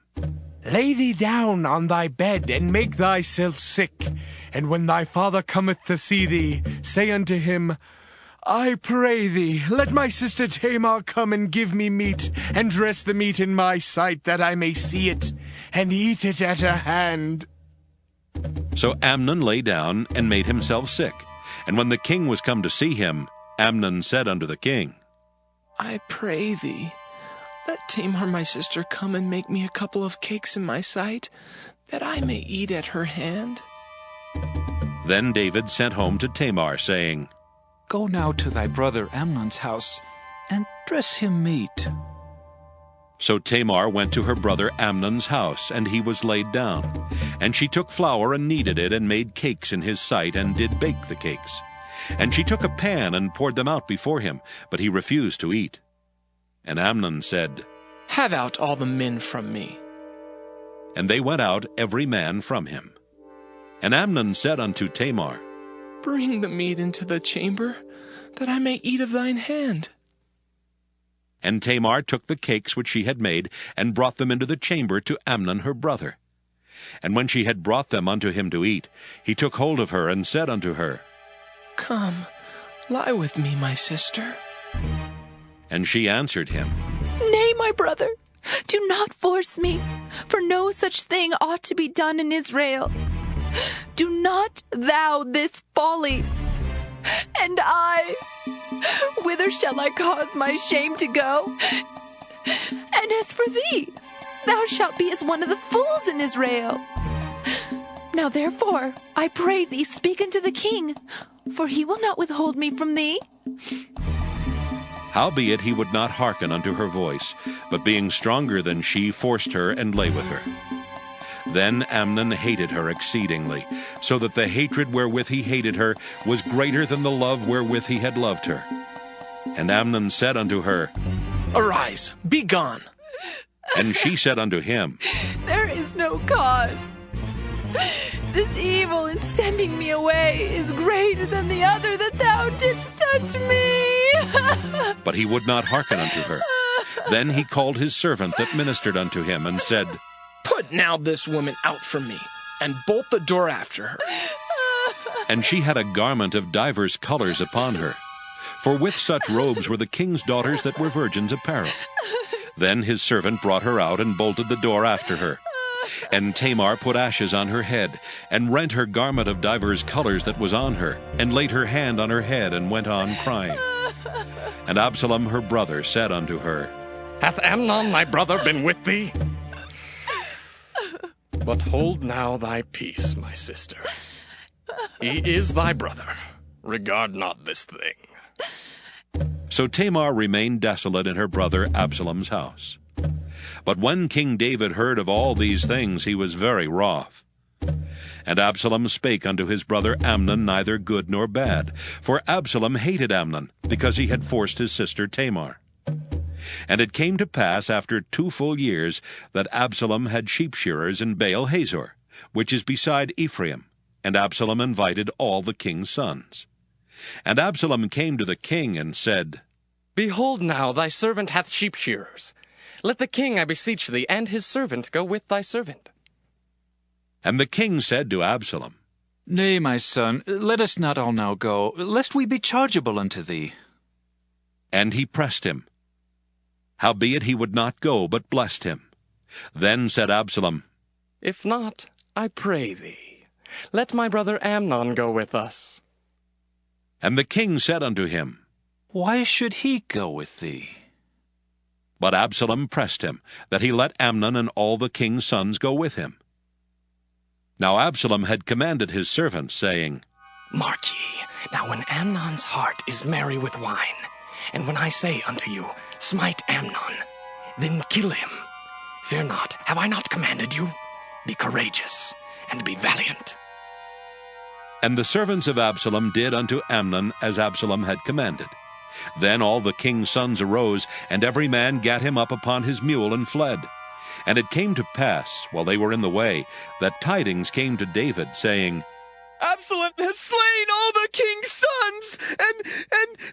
Lay thee down on thy bed, and make thyself sick. And when thy father cometh to see thee, say unto him, I pray thee, let my sister Tamar come and give me meat, and dress the meat in my sight, that I may see it, and eat it at her hand. So Amnon lay down, and made himself sick. And when the king was come to see him, Amnon said unto the king, I pray thee, let Tamar my sister come and make me a couple of cakes in my sight, that I may eat at her hand. Then David sent home to Tamar, saying, Go now to thy brother Amnon's house, and dress him meat. So Tamar went to her brother Amnon's house, and he was laid down. And she took flour and kneaded it, and made cakes in his sight, and did bake the cakes. And she took a pan, and poured them out before him, but he refused to eat. And Amnon said, Have out all the men from me. And they went out every man from him. And Amnon said unto Tamar, Bring the meat into the chamber, that I may eat of thine hand. And Tamar took the cakes which she had made, and brought them into the chamber to Amnon her brother. And when she had brought them unto him to eat, he took hold of her, and said unto her, Come, lie with me, my sister. And she answered him, Nay, my brother, do not force me, for no such thing ought to be done in Israel. Do not thou this folly. And I, whither shall I cause my shame to go? And as for thee, thou shalt be as one of the fools in Israel. Now therefore, I pray thee, speak unto the king, for he will not withhold me from thee. Howbeit he would not hearken unto her voice, but being stronger than she, forced her, and lay with her. Then Amnon hated her exceedingly, so that the hatred wherewith he hated her was greater than the love wherewith he had loved her. And Amnon said unto her, Arise, be gone. And she said unto him, There is no cause. This evil in sending me away is greater than the other that thou didst unto me. But he would not hearken unto her. Then he called his servant that ministered unto him, and said, Put now this woman out from me, and bolt the door after her. And she had a garment of divers colors upon her, for with such robes were the king's daughters that were virgins apparel. Then his servant brought her out, and bolted the door after her. And Tamar put ashes on her head, and rent her garment of divers colors that was on her, and laid her hand on her head, and went on crying. And Absalom her brother said unto her, Hath Amnon thy brother been with thee? But hold now thy peace, my sister. He is thy brother. Regard not this thing. So Tamar remained desolate in her brother Absalom's house. But when King David heard of all these things, he was very wroth. And Absalom spake unto his brother Amnon neither good nor bad, for Absalom hated Amnon, because he had forced his sister Tamar. And it came to pass after 2 full years that Absalom had sheep shearers in Baal Hazor, which is beside Ephraim, and Absalom invited all the king's sons. And Absalom came to the king and said, Behold now, thy servant hath sheep shearers. Let the king, I beseech thee, and his servant go with thy servant. And the king said to Absalom, Nay, my son, let us not all now go, lest we be chargeable unto thee. And he pressed him. Howbeit he would not go, but blessed him. Then said Absalom, If not, I pray thee, let my brother Amnon go with us. And the king said unto him, Why should he go with thee? But Absalom pressed him, that he let Amnon and all the king's sons go with him. Now Absalom had commanded his servants, saying, Mark ye, now when Amnon's heart is merry with wine, and when I say unto you, Smite Amnon, then kill him. Fear not, have I not commanded you? Be courageous, and be valiant. And the servants of Absalom did unto Amnon as Absalom had commanded. Then all the king's sons arose, and every man gat him up upon his mule and fled. And it came to pass, while they were in the way, that tidings came to David, saying, Absalom has slain all the king's sons, and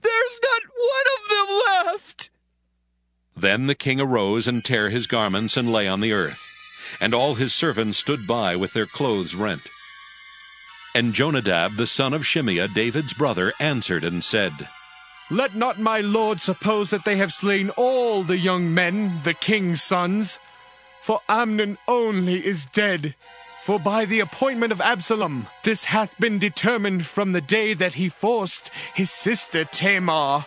there's not one of them left. Then the king arose and tare his garments and lay on the earth. And all his servants stood by with their clothes rent. And Jonadab the son of Shimeah, David's brother, answered and said, Let not my lord suppose that they have slain all the young men, the king's sons. For Amnon only is dead. For by the appointment of Absalom, this hath been determined from the day that he forced his sister Tamar.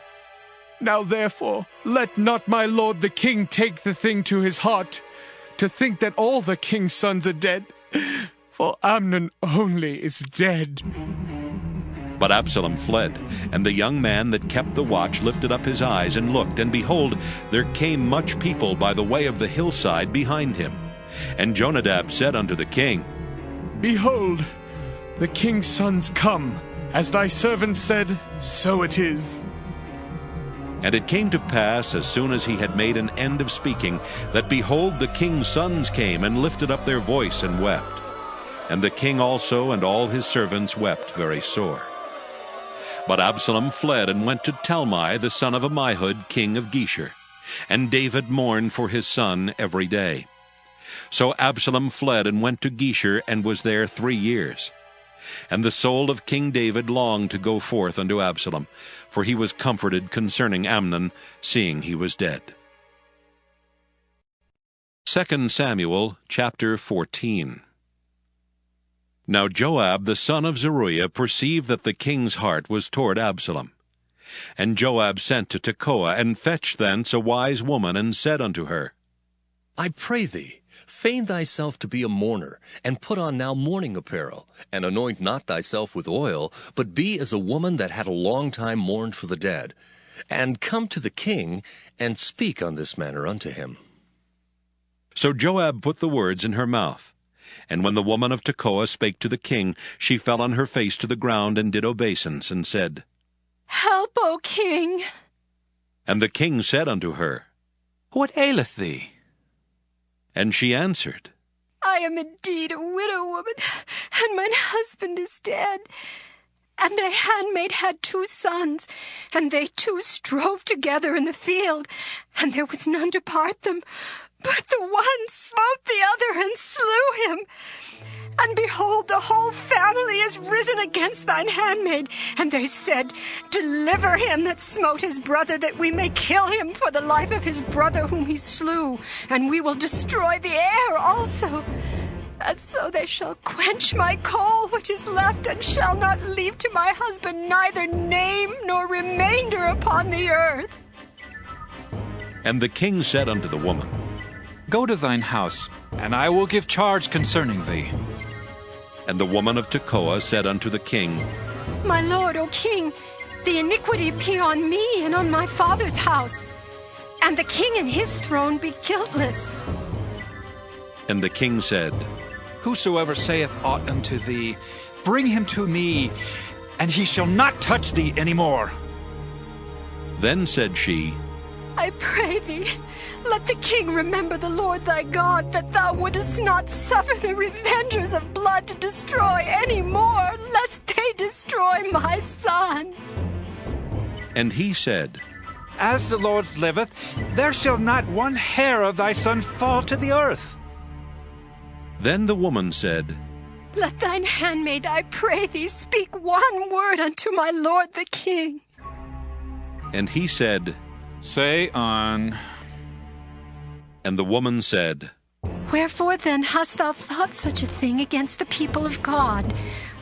Now therefore, let not my lord the king take the thing to his heart, to think that all the king's sons are dead, for Amnon only is dead. But Absalom fled, and the young man that kept the watch lifted up his eyes and looked, and behold, there came much people by the way of the hillside behind him. And Jonadab said unto the king, Behold, the king's sons come. As thy servant said, so it is. And it came to pass, as soon as he had made an end of speaking, that behold, the king's sons came and lifted up their voice and wept. And the king also and all his servants wept very sore. But Absalom fled and went to Talmai the son of Ammihud, king of Geshur. And David mourned for his son every day. So Absalom fled and went to Geshur, and was there 3 years. And the soul of King David longed to go forth unto Absalom, for he was comforted concerning Amnon, seeing he was dead. 2 Samuel chapter 14. Now Joab the son of Zeruiah perceived that the king's heart was toward Absalom. And Joab sent to Tekoa, and fetched thence a wise woman, and said unto her, I pray thee, feign thyself to be a mourner, and put on now mourning apparel, and anoint not thyself with oil, but be as a woman that had a long time mourned for the dead, and come to the king, and speak on this manner unto him. So Joab put the words in her mouth. And when the woman of Tekoa spake to the king, she fell on her face to the ground, and did obeisance, and said, Help, O king. And the king said unto her, What aileth thee? And she answered, I am indeed a widow woman, and mine husband is dead. And a handmaid had 2 sons, and they 2 strove together in the field, and there was none to part them. But the one smote the other and slew him. And behold, the whole family is risen against thine handmaid. And they said, Deliver him that smote his brother, that we may kill him for the life of his brother whom he slew, and we will destroy the heir also. And so they shall quench my coal which is left, and shall not leave to my husband neither name nor remainder upon the earth. And the king said unto the woman, Go to thine house, and I will give charge concerning thee. And the woman of Tekoa said unto the king, My lord, O king, the iniquity be on me and on my father's house, and the king and his throne be guiltless. And the king said, Whosoever saith aught unto thee, bring him to me, and he shall not touch thee any more. Then said she, I pray thee, let the king remember the Lord thy God, that thou wouldest not suffer the revengers of blood to destroy any more, lest they destroy my son. And he said, As the Lord liveth, there shall not one hair of thy son fall to the earth. Then the woman said, Let thine handmaid, I pray thee, speak one word unto my lord the king. And he said, Say on. And the woman said, Wherefore then hast thou thought such a thing against the people of God?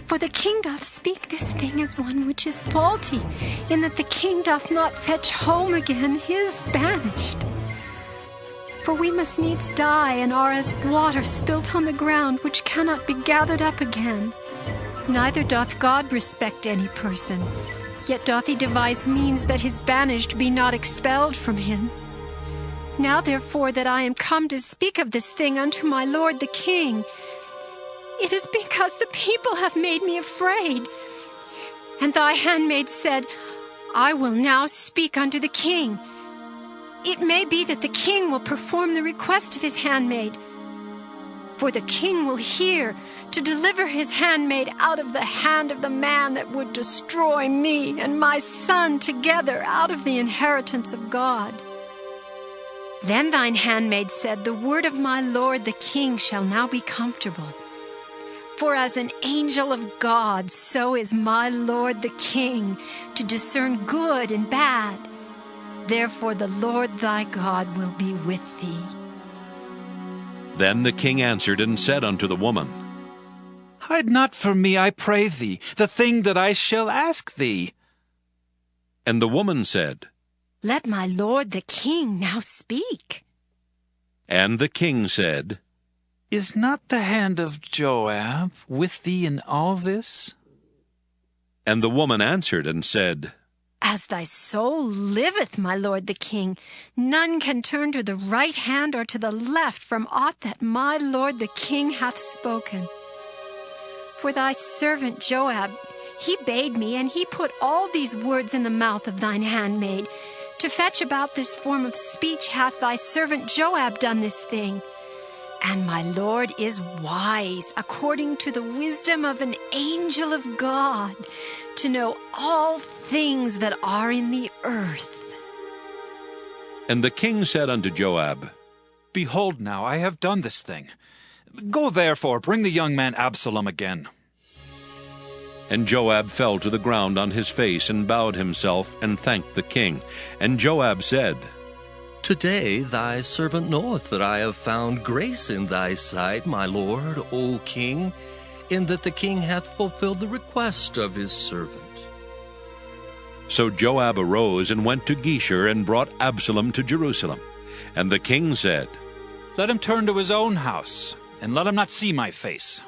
For the king doth speak this thing as one which is faulty, in that the king doth not fetch home again his banished. For we must needs die, and are as water spilt on the ground, which cannot be gathered up again. Neither doth God respect any person, yet doth he devise means that his banished be not expelled from him. Now therefore that I am come to speak of this thing unto my lord the king, it is because the people have made me afraid. And thy handmaid said, I will now speak unto the king. It may be that the king will perform the request of his handmaid. For the king will hear to deliver his handmaid out of the hand of the man that would destroy me and my son together out of the inheritance of God. Then thine handmaid said, The word of my lord the king shall now be comfortable. For as an angel of God, so is my lord the king, to discern good and bad. Therefore the Lord thy God will be with thee. Then the king answered and said unto the woman, Hide not from me, I pray thee, the thing that I shall ask thee. And the woman said, Let my lord the king now speak. And the king said, Is not the hand of Joab with thee in all this? And the woman answered and said, As thy soul liveth, my lord the king, none can turn to the right hand or to the left from aught that my lord the king hath spoken. For thy servant Joab, he bade me, and he put all these words in the mouth of thine handmaid. To fetch about this form of speech hath thy servant Joab done this thing. And my Lord is wise, according to the wisdom of an angel of God, to know all things that are in the earth. And the king said unto Joab, Behold now, I have done this thing. Go therefore, bring the young man Absalom again. And Joab fell to the ground on his face, and bowed himself, and thanked the king. And Joab said, Today thy servant knoweth that I have found grace in thy sight, my lord, O king, in that the king hath fulfilled the request of his servant. So Joab arose and went to Geshur, and brought Absalom to Jerusalem. And the king said, Let him turn to his own house, and let him not see my face.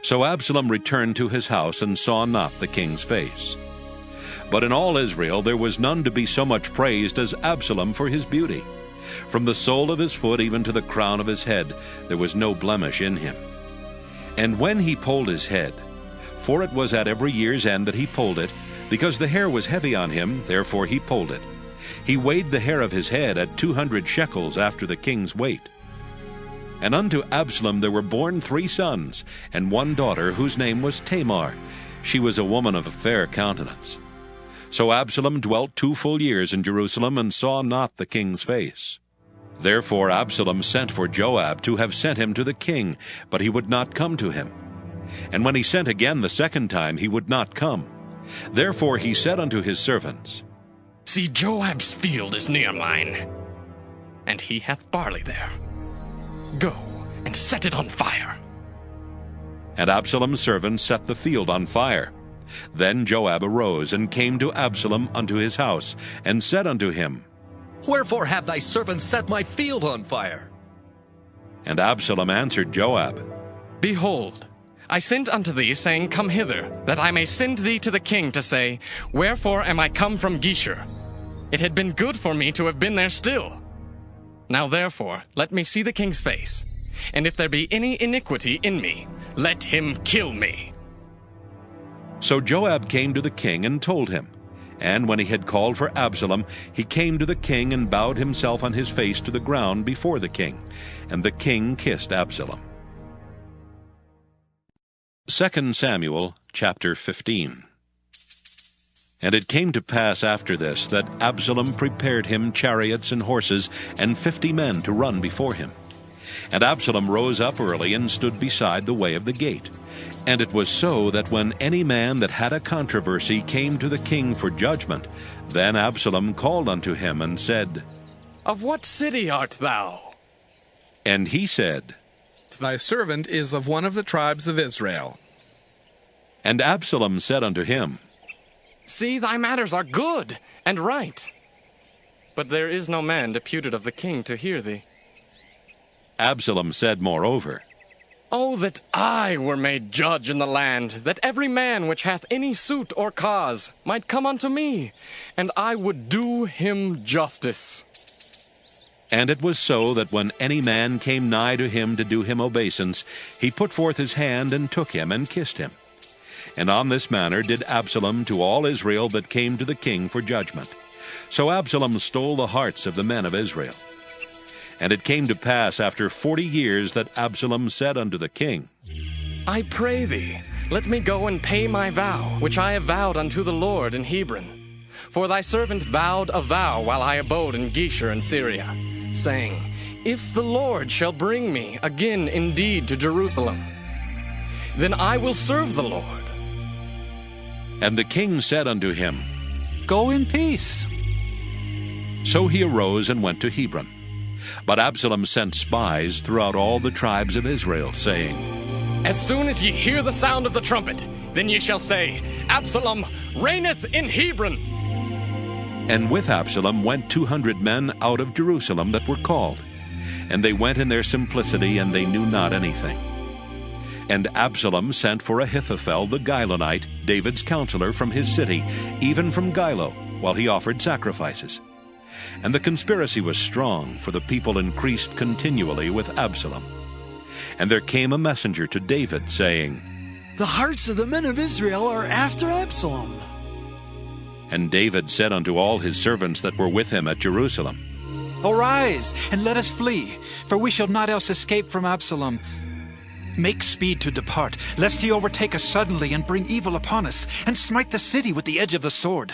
So Absalom returned to his house, and saw not the king's face. But in all Israel there was none to be so much praised as Absalom for his beauty. From the sole of his foot even to the crown of his head there was no blemish in him. And when he polled his head, for it was at every year's end that he polled it, because the hair was heavy on him, therefore he polled it. He weighed the hair of his head at 200 shekels after the king's weight. And unto Absalom there were born 3 sons, and 1 daughter, whose name was Tamar. She was a woman of a fair countenance. So Absalom dwelt 2 full years in Jerusalem, and saw not the king's face. Therefore Absalom sent for Joab to have sent him to the king, but he would not come to him. And when he sent again the second time, he would not come. Therefore he said unto his servants, See, Joab's field is near mine, and he hath barley there. Go and set it on fire. And Absalom's servants set the field on fire. Then Joab arose, and came to Absalom unto his house, and said unto him, Wherefore have thy servants set my field on fire? And Absalom answered Joab, Behold, I sent unto thee, saying, Come hither, that I may send thee to the king to say, Wherefore am I come from Geshur? It had been good for me to have been there still. Now therefore let me see the king's face, and if there be any iniquity in me, let him kill me. So Joab came to the king and told him. And when he had called for Absalom, he came to the king and bowed himself on his face to the ground before the king. And the king kissed Absalom. 2 Samuel chapter 15. And it came to pass after this that Absalom prepared him chariots and horses, and 50 men to run before him. And Absalom rose up early, and stood beside the way of the gate. And it was so that when any man that had a controversy came to the king for judgment, then Absalom called unto him, and said, Of what city art thou? And he said, Thy servant is of one of the tribes of Israel. And Absalom said unto him, See, thy matters are good and right. But there is no man deputed of the king to hear thee. Absalom said moreover, Oh, that I were made judge in the land, that every man which hath any suit or cause might come unto me, and I would do him justice. And it was so that when any man came nigh to him to do him obeisance, he put forth his hand and took him and kissed him. And on this manner did Absalom to all Israel that came to the king for judgment. So Absalom stole the hearts of the men of Israel. And it came to pass after 40 years that Absalom said unto the king, I pray thee, let me go and pay my vow, which I have vowed unto the Lord in Hebron. For thy servant vowed a vow while I abode in Geshur in Syria, saying, If the Lord shall bring me again indeed to Jerusalem, then I will serve the Lord. And the king said unto him, Go in peace. So he arose and went to Hebron. But Absalom sent spies throughout all the tribes of Israel, saying, As soon as ye hear the sound of the trumpet, then ye shall say, Absalom reigneth in Hebron. And with Absalom went 200 men out of Jerusalem that were called. And they went in their simplicity, and they knew not anything. And Absalom sent for Ahithophel the Gilonite, David's counselor, from his city, even from Gilo, while he offered sacrifices. And the conspiracy was strong, for the people increased continually with Absalom. And there came a messenger to David, saying, The hearts of the men of Israel are after Absalom. And David said unto all his servants that were with him at Jerusalem, Arise, and let us flee, for we shall not else escape from Absalom. Make speed to depart, lest he overtake us suddenly and bring evil upon us, and smite the city with the edge of the sword.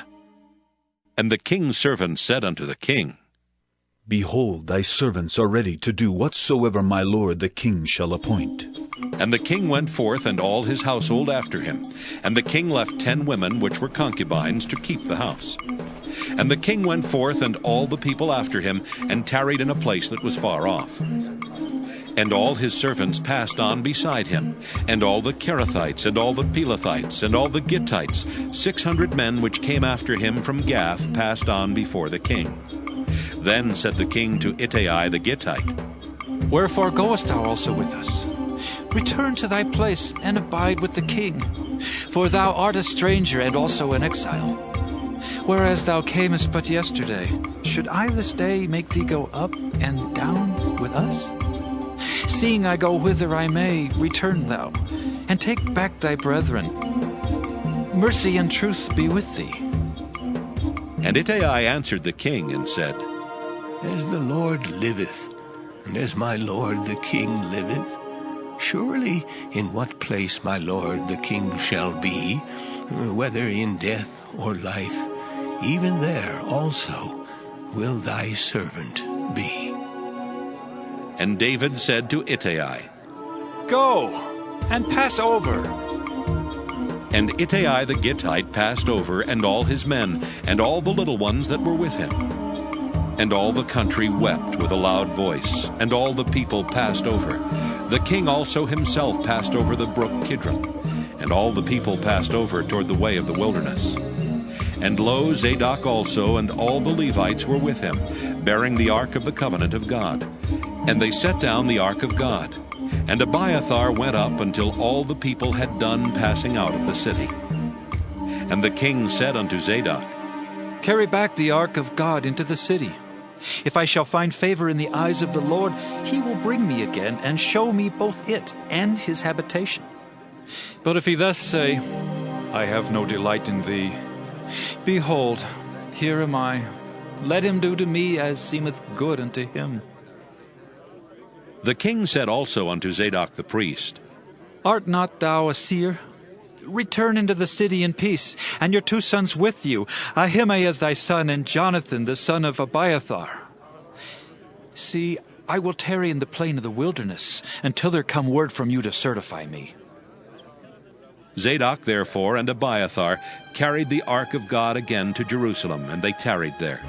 And the king's servants said unto the king, Behold, thy servants are ready to do whatsoever my lord the king shall appoint. And the king went forth, and all his household after him. And the king left 10 women which were concubines to keep the house. And the king went forth, and all the people after him, and tarried in a place that was far off. And all his servants passed on beside him, and all the Kerethites, and all the Pelethites, and all the Gittites, 600 men which came after him from Gath, passed on before the king. Then said the king to Ittai the Gittite, Wherefore goest thou also with us? Return to thy place, and abide with the king, for thou art a stranger and also an exile. Whereas thou camest but yesterday, should I this day make thee go up and down with us? Seeing I go whither I may, return thou, and take back thy brethren. Mercy and truth be with thee. And Ittai answered the king and said, As the Lord liveth, and as my lord the king liveth, surely in what place my lord the king shall be, whether in death or life, even there also will thy servant be. And David said to Ittai, Go, and pass over. And Ittai the Gittite passed over, and all his men, and all the little ones that were with him. And all the country wept with a loud voice, and all the people passed over. The king also himself passed over the brook Kidron, and all the people passed over toward the way of the wilderness. And lo, Zadok also and all the Levites were with him, bearing the ark of the covenant of God. And they set down the ark of God. And Abiathar went up until all the people had done passing out of the city. And the king said unto Zadok, Carry back the ark of God into the city. If I shall find favor in the eyes of the Lord, he will bring me again and show me both it and his habitation. But if he thus say, I have no delight in thee, behold, here am I. Let him do to me as seemeth good unto him. The king said also unto Zadok the priest, Art not thou a seer? Return into the city in peace, and your 2 sons with you, Ahimaaz thy son, and Jonathan the son of Abiathar. See, I will tarry in the plain of the wilderness, until there come word from you to certify me. Zadok therefore and Abiathar carried the ark of God again to Jerusalem, and they tarried there.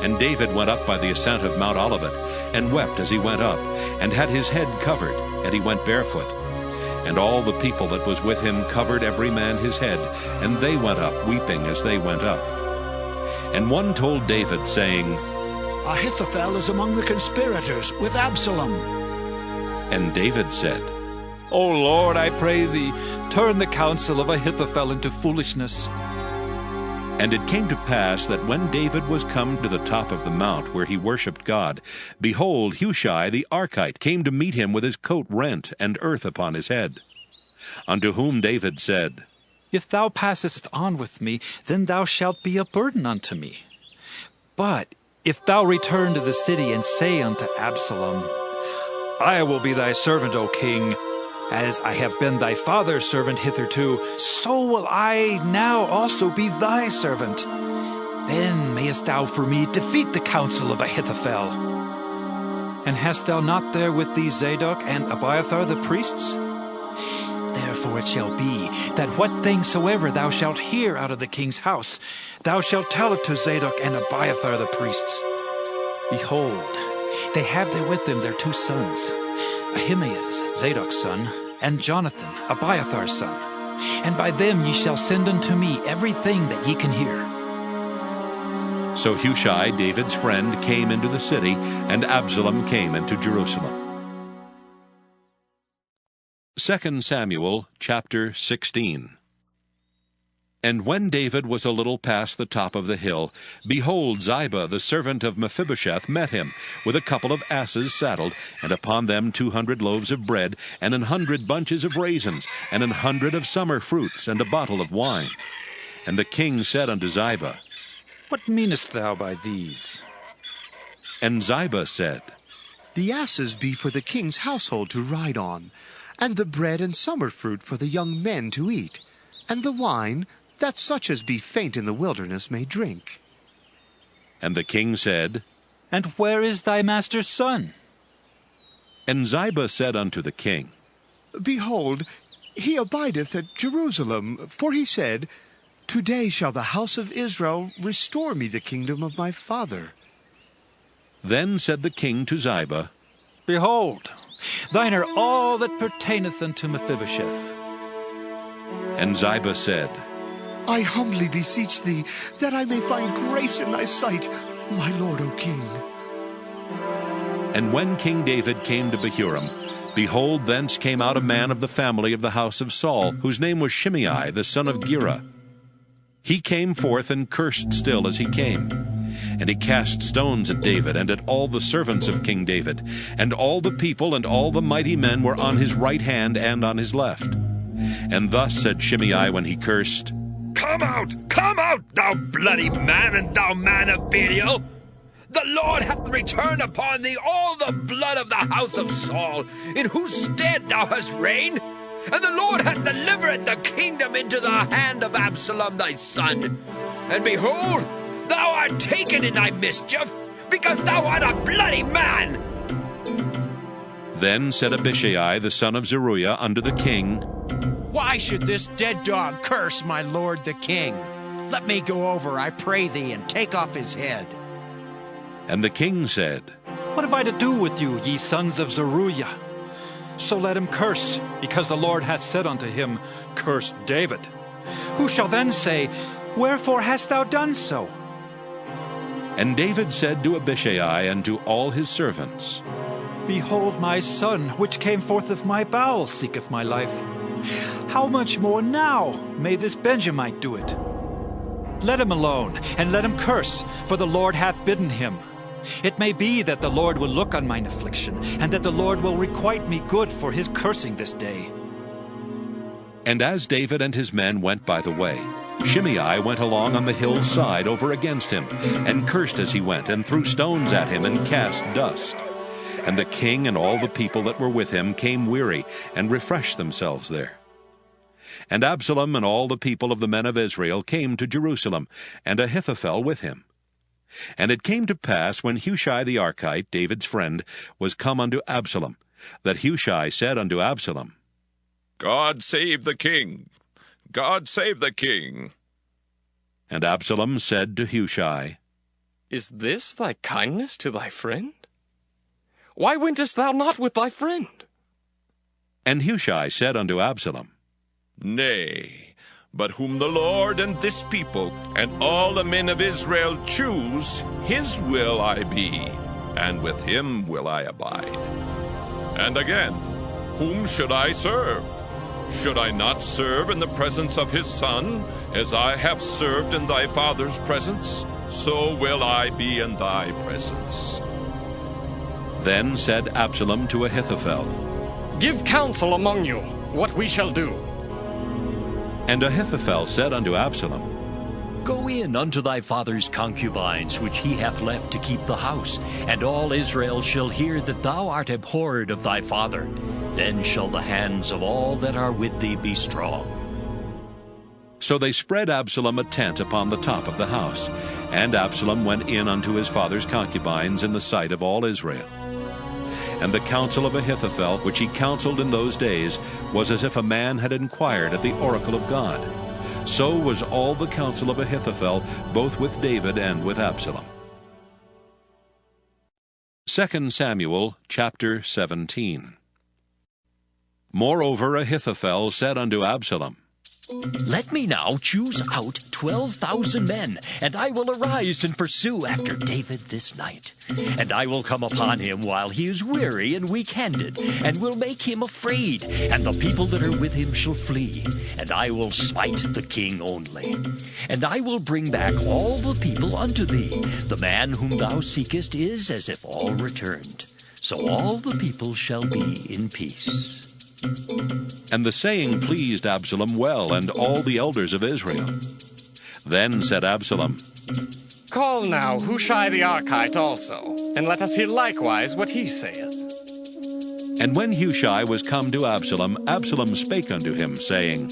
And David went up by the ascent of Mount Olivet, and wept as he went up, and had his head covered, and he went barefoot. And all the people that was with him covered every man his head, and they went up weeping as they went up. And one told David, saying, Ahithophel is among the conspirators with Absalom. And David said, O Lord, I pray thee, turn the counsel of Ahithophel into foolishness. And it came to pass that when David was come to the top of the mount where he worshipped God, behold, Hushai the Archite came to meet him with his coat rent and earth upon his head. Unto whom David said, If thou passest on with me, then thou shalt be a burden unto me. But if thou return to the city and say unto Absalom, I will be thy servant, O king, as I have been thy father's servant hitherto, so will I now also be thy servant. Then mayest thou for me defeat the counsel of Ahithophel. And hast thou not there with thee Zadok and Abiathar the priests? Therefore it shall be, that what thing soever thou shalt hear out of the king's house, thou shalt tell it to Zadok and Abiathar the priests. Behold, they have there with them their two sons, Ahimaaz, Zadok's son, and Jonathan, Abiathar's son. And by them ye shall send unto me everything that ye can hear. So Hushai, David's friend, came into the city, and Absalom came into Jerusalem. 2 Samuel chapter 16. And when David was a little past the top of the hill, behold, Ziba the servant of Mephibosheth met him, with a couple of asses saddled, and upon them 200 loaves of bread, and 100 bunches of raisins, and 100 of summer fruits, and a bottle of wine. And the king said unto Ziba, What meanest thou by these? And Ziba said, The asses be for the king's household to ride on, and the bread and summer fruit for the young men to eat, and the wine, that such as be faint in the wilderness may drink. And the king said, And where is thy master's son? And Ziba said unto the king, Behold, he abideth at Jerusalem, for he said, Today shall the house of Israel restore me the kingdom of my father. Then said the king to Ziba, Behold, thine are all that pertaineth unto Mephibosheth. And Ziba said, I humbly beseech thee, that I may find grace in thy sight, my lord, O king. And when King David came to Bahurim, behold, thence came out a man of the family of the house of Saul, whose name was Shimei, the son of Gera. He came forth and cursed still as he came. And he cast stones at David and at all the servants of King David. And all the people and all the mighty men were on his right hand and on his left. And thus said Shimei when he cursed, Come out, thou bloody man, and thou man of Belial! The Lord hath returned upon thee all the blood of the house of Saul, in whose stead thou hast reigned. And the Lord hath delivered the kingdom into the hand of Absalom thy son. And behold, thou art taken in thy mischief, because thou art a bloody man. Then said Abishai the son of Zeruiah unto the king, Why should this dead dog curse my lord the king? Let me go over, I pray thee, and take off his head. And the king said, What have I to do with you, ye sons of Zeruiah? So let him curse, because the Lord hath said unto him, Curse David. Who shall then say, Wherefore hast thou done so? And David said to Abishai and to all his servants, Behold, my son, which came forth of my bowels, seeketh my life. How much more now may this Benjamite do it? Let him alone, and let him curse, for the Lord hath bidden him. It may be that the Lord will look on mine affliction, and that the Lord will requite me good for his cursing this day. And as David and his men went by the way, Shimei went along on the hillside over against him, and cursed as he went, and threw stones at him, and cast dust. And the king and all the people that were with him came weary, and refreshed themselves there. And Absalom and all the people of the men of Israel came to Jerusalem, and Ahithophel with him. And it came to pass, when Hushai the Archite, David's friend, was come unto Absalom, that Hushai said unto Absalom, God save the king! God save the king! And Absalom said to Hushai, Is this thy kindness to thy friend? Why wentest thou not with thy friend? And Hushai said unto Absalom, Nay, but whom the Lord and this people and all the men of Israel choose, his will I be, and with him will I abide. And again, whom should I serve? Should I not serve in the presence of his son, as I have served in thy father's presence? So will I be in thy presence. Then said Absalom to Ahithophel, Give counsel among you what we shall do. And Ahithophel said unto Absalom, Go in unto thy father's concubines, which he hath left to keep the house, and all Israel shall hear that thou art abhorred of thy father. Then shall the hands of all that are with thee be strong. So they spread Absalom a tent upon the top of the house, and Absalom went in unto his father's concubines in the sight of all Israel. And the counsel of Ahithophel, which he counseled in those days, was as if a man had inquired at the oracle of God. So was all the counsel of Ahithophel, both with David and with Absalom. 2 Samuel chapter 17. Moreover Ahithophel said unto Absalom, Let me now choose out 12,000 men, and I will arise and pursue after David this night. And I will come upon him while he is weary and weak-handed, and will make him afraid, and the people that are with him shall flee. And I will smite the king only. And I will bring back all the people unto thee. The man whom thou seekest is as if all returned. So all the people shall be in peace. And the saying pleased Absalom well, and all the elders of Israel. Then said Absalom, Call now Hushai the Archite also, and let us hear likewise what he saith. And when Hushai was come to Absalom, Absalom spake unto him, saying,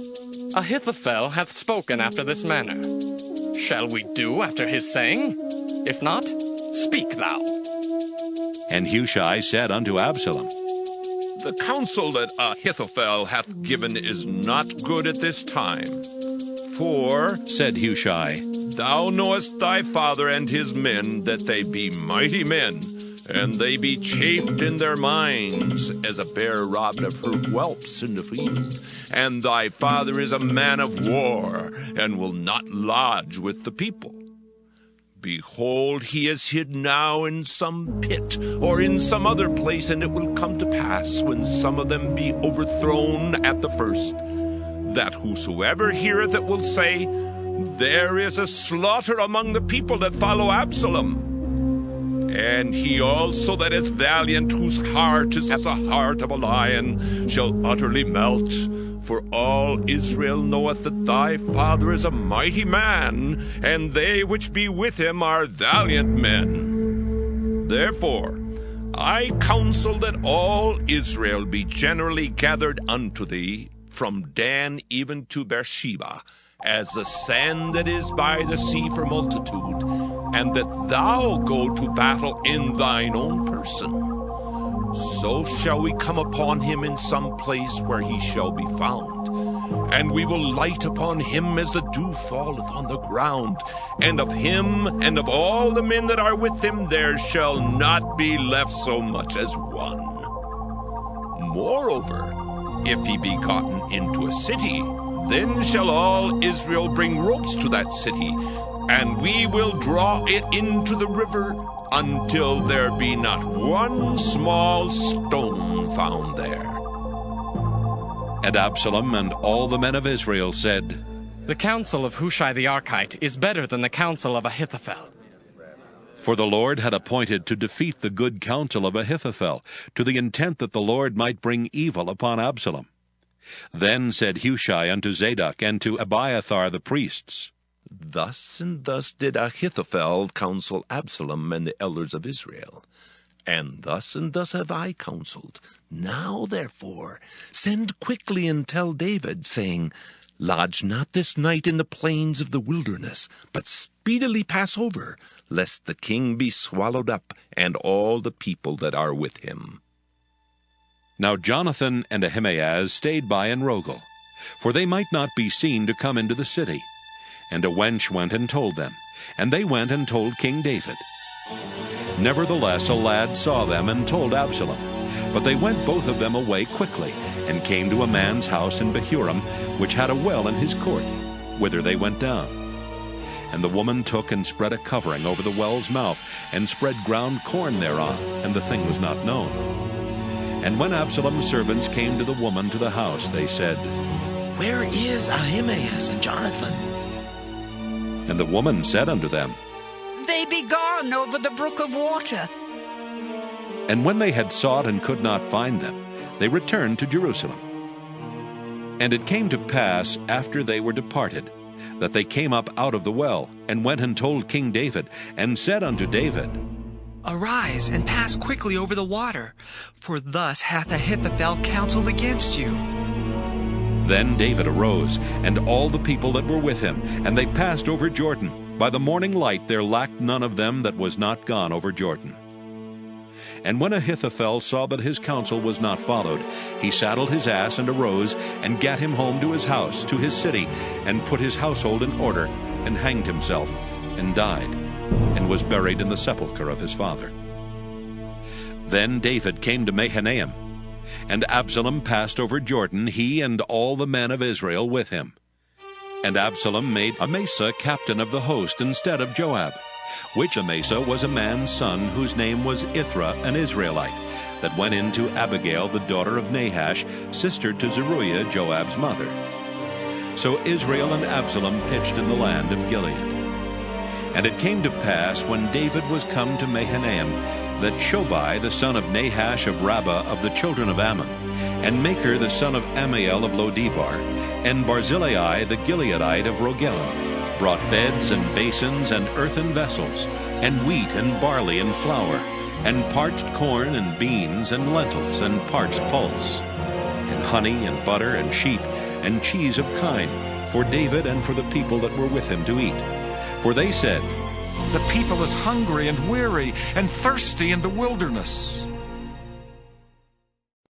Ahithophel hath spoken after this manner. Shall we do after his saying? If not, speak thou. And Hushai said unto Absalom, The counsel that Ahithophel hath given is not good at this time. For, said Hushai, thou knowest thy father and his men, that they be mighty men, and they be chafed in their minds, as a bear robbed of her whelps in the field. And thy father is a man of war, and will not lodge with the people. Behold, he is hid now in some pit, or in some other place, and it will come to pass, when some of them be overthrown at the first, that whosoever heareth it will say, There is a slaughter among the people that follow Absalom. And he also that is valiant, whose heart is as a heart of a lion, shall utterly melt. For all Israel knoweth that thy father is a mighty man, and they which be with him are valiant men. Therefore I counsel that all Israel be generally gathered unto thee, from Dan even to Beersheba, as the sand that is by the sea for multitude, and that thou go to battle in thine own person. So shall we come upon him in some place where he shall be found, and we will light upon him as the dew falleth on the ground, and of him and of all the men that are with him there shall not be left so much as one. Moreover, if he be gotten into a city, then shall all Israel bring ropes to that city, and we will draw it into the river, until there be not one small stone found there. And Absalom and all the men of Israel said, The counsel of Hushai the Archite is better than the counsel of Ahithophel. For the Lord had appointed to defeat the good counsel of Ahithophel, to the intent that the Lord might bring evil upon Absalom. Then said Hushai unto Zadok and to Abiathar the priests, Thus and thus did Ahithophel counsel Absalom and the elders of Israel. And thus have I counseled. Now, therefore, send quickly and tell David, saying, Lodge not this night in the plains of the wilderness, but speedily pass over, lest the king be swallowed up, and all the people that are with him. Now Jonathan and Ahimaaz stayed by in Rogel, for they might not be seen to come into the city. And a wench went and told them, And they went and told King David. Nevertheless, a lad saw them and told Absalom. But they went both of them away quickly, and came to a man's house in Bahurim, which had a well in his court, whither they went down. And the woman took and spread a covering over the well's mouth, and spread ground corn thereon, and the thing was not known. And when Absalom's servants came to the woman to the house, they said, Where is Ahimaaz and Jonathan? And the woman said unto them, They be gone over the brook of water. And when they had sought and could not find them, they returned to Jerusalem. And it came to pass, after they were departed, that they came up out of the well, and went and told King David, and said unto David, Arise, and pass quickly over the water, for thus hath Ahithophel counseled against you. Then David arose, and all the people that were with him, and they passed over Jordan. By the morning light there lacked none of them that was not gone over Jordan. And when Ahithophel saw that his counsel was not followed, he saddled his ass and arose, and gat him home to his house, to his city, and put his household in order, and hanged himself, and died, and was buried in the sepulchre of his father. Then David came to Mahanaim, and Absalom passed over Jordan, he and all the men of Israel with him. And Absalom made Amasa captain of the host instead of Joab, which Amasa was a man's son, whose name was Ithra, an Israelite, that went in to Abigail, the daughter of Nahash, sister to Zeruiah, Joab's mother. So Israel and Absalom pitched in the land of Gilead. And it came to pass, when David was come to Mahanaim, that Shobai the son of Nahash of Rabbah of the children of Ammon, and Machir the son of Ammiel of Lodebar, and Barzillai the Gileadite of Rogelim, brought beds and basins and earthen vessels, and wheat and barley and flour, and parched corn and beans and lentils and parched pulse, and honey and butter and sheep and cheese of kine, for David and for the people that were with him to eat. For they said, The people is hungry and weary and thirsty in the wilderness.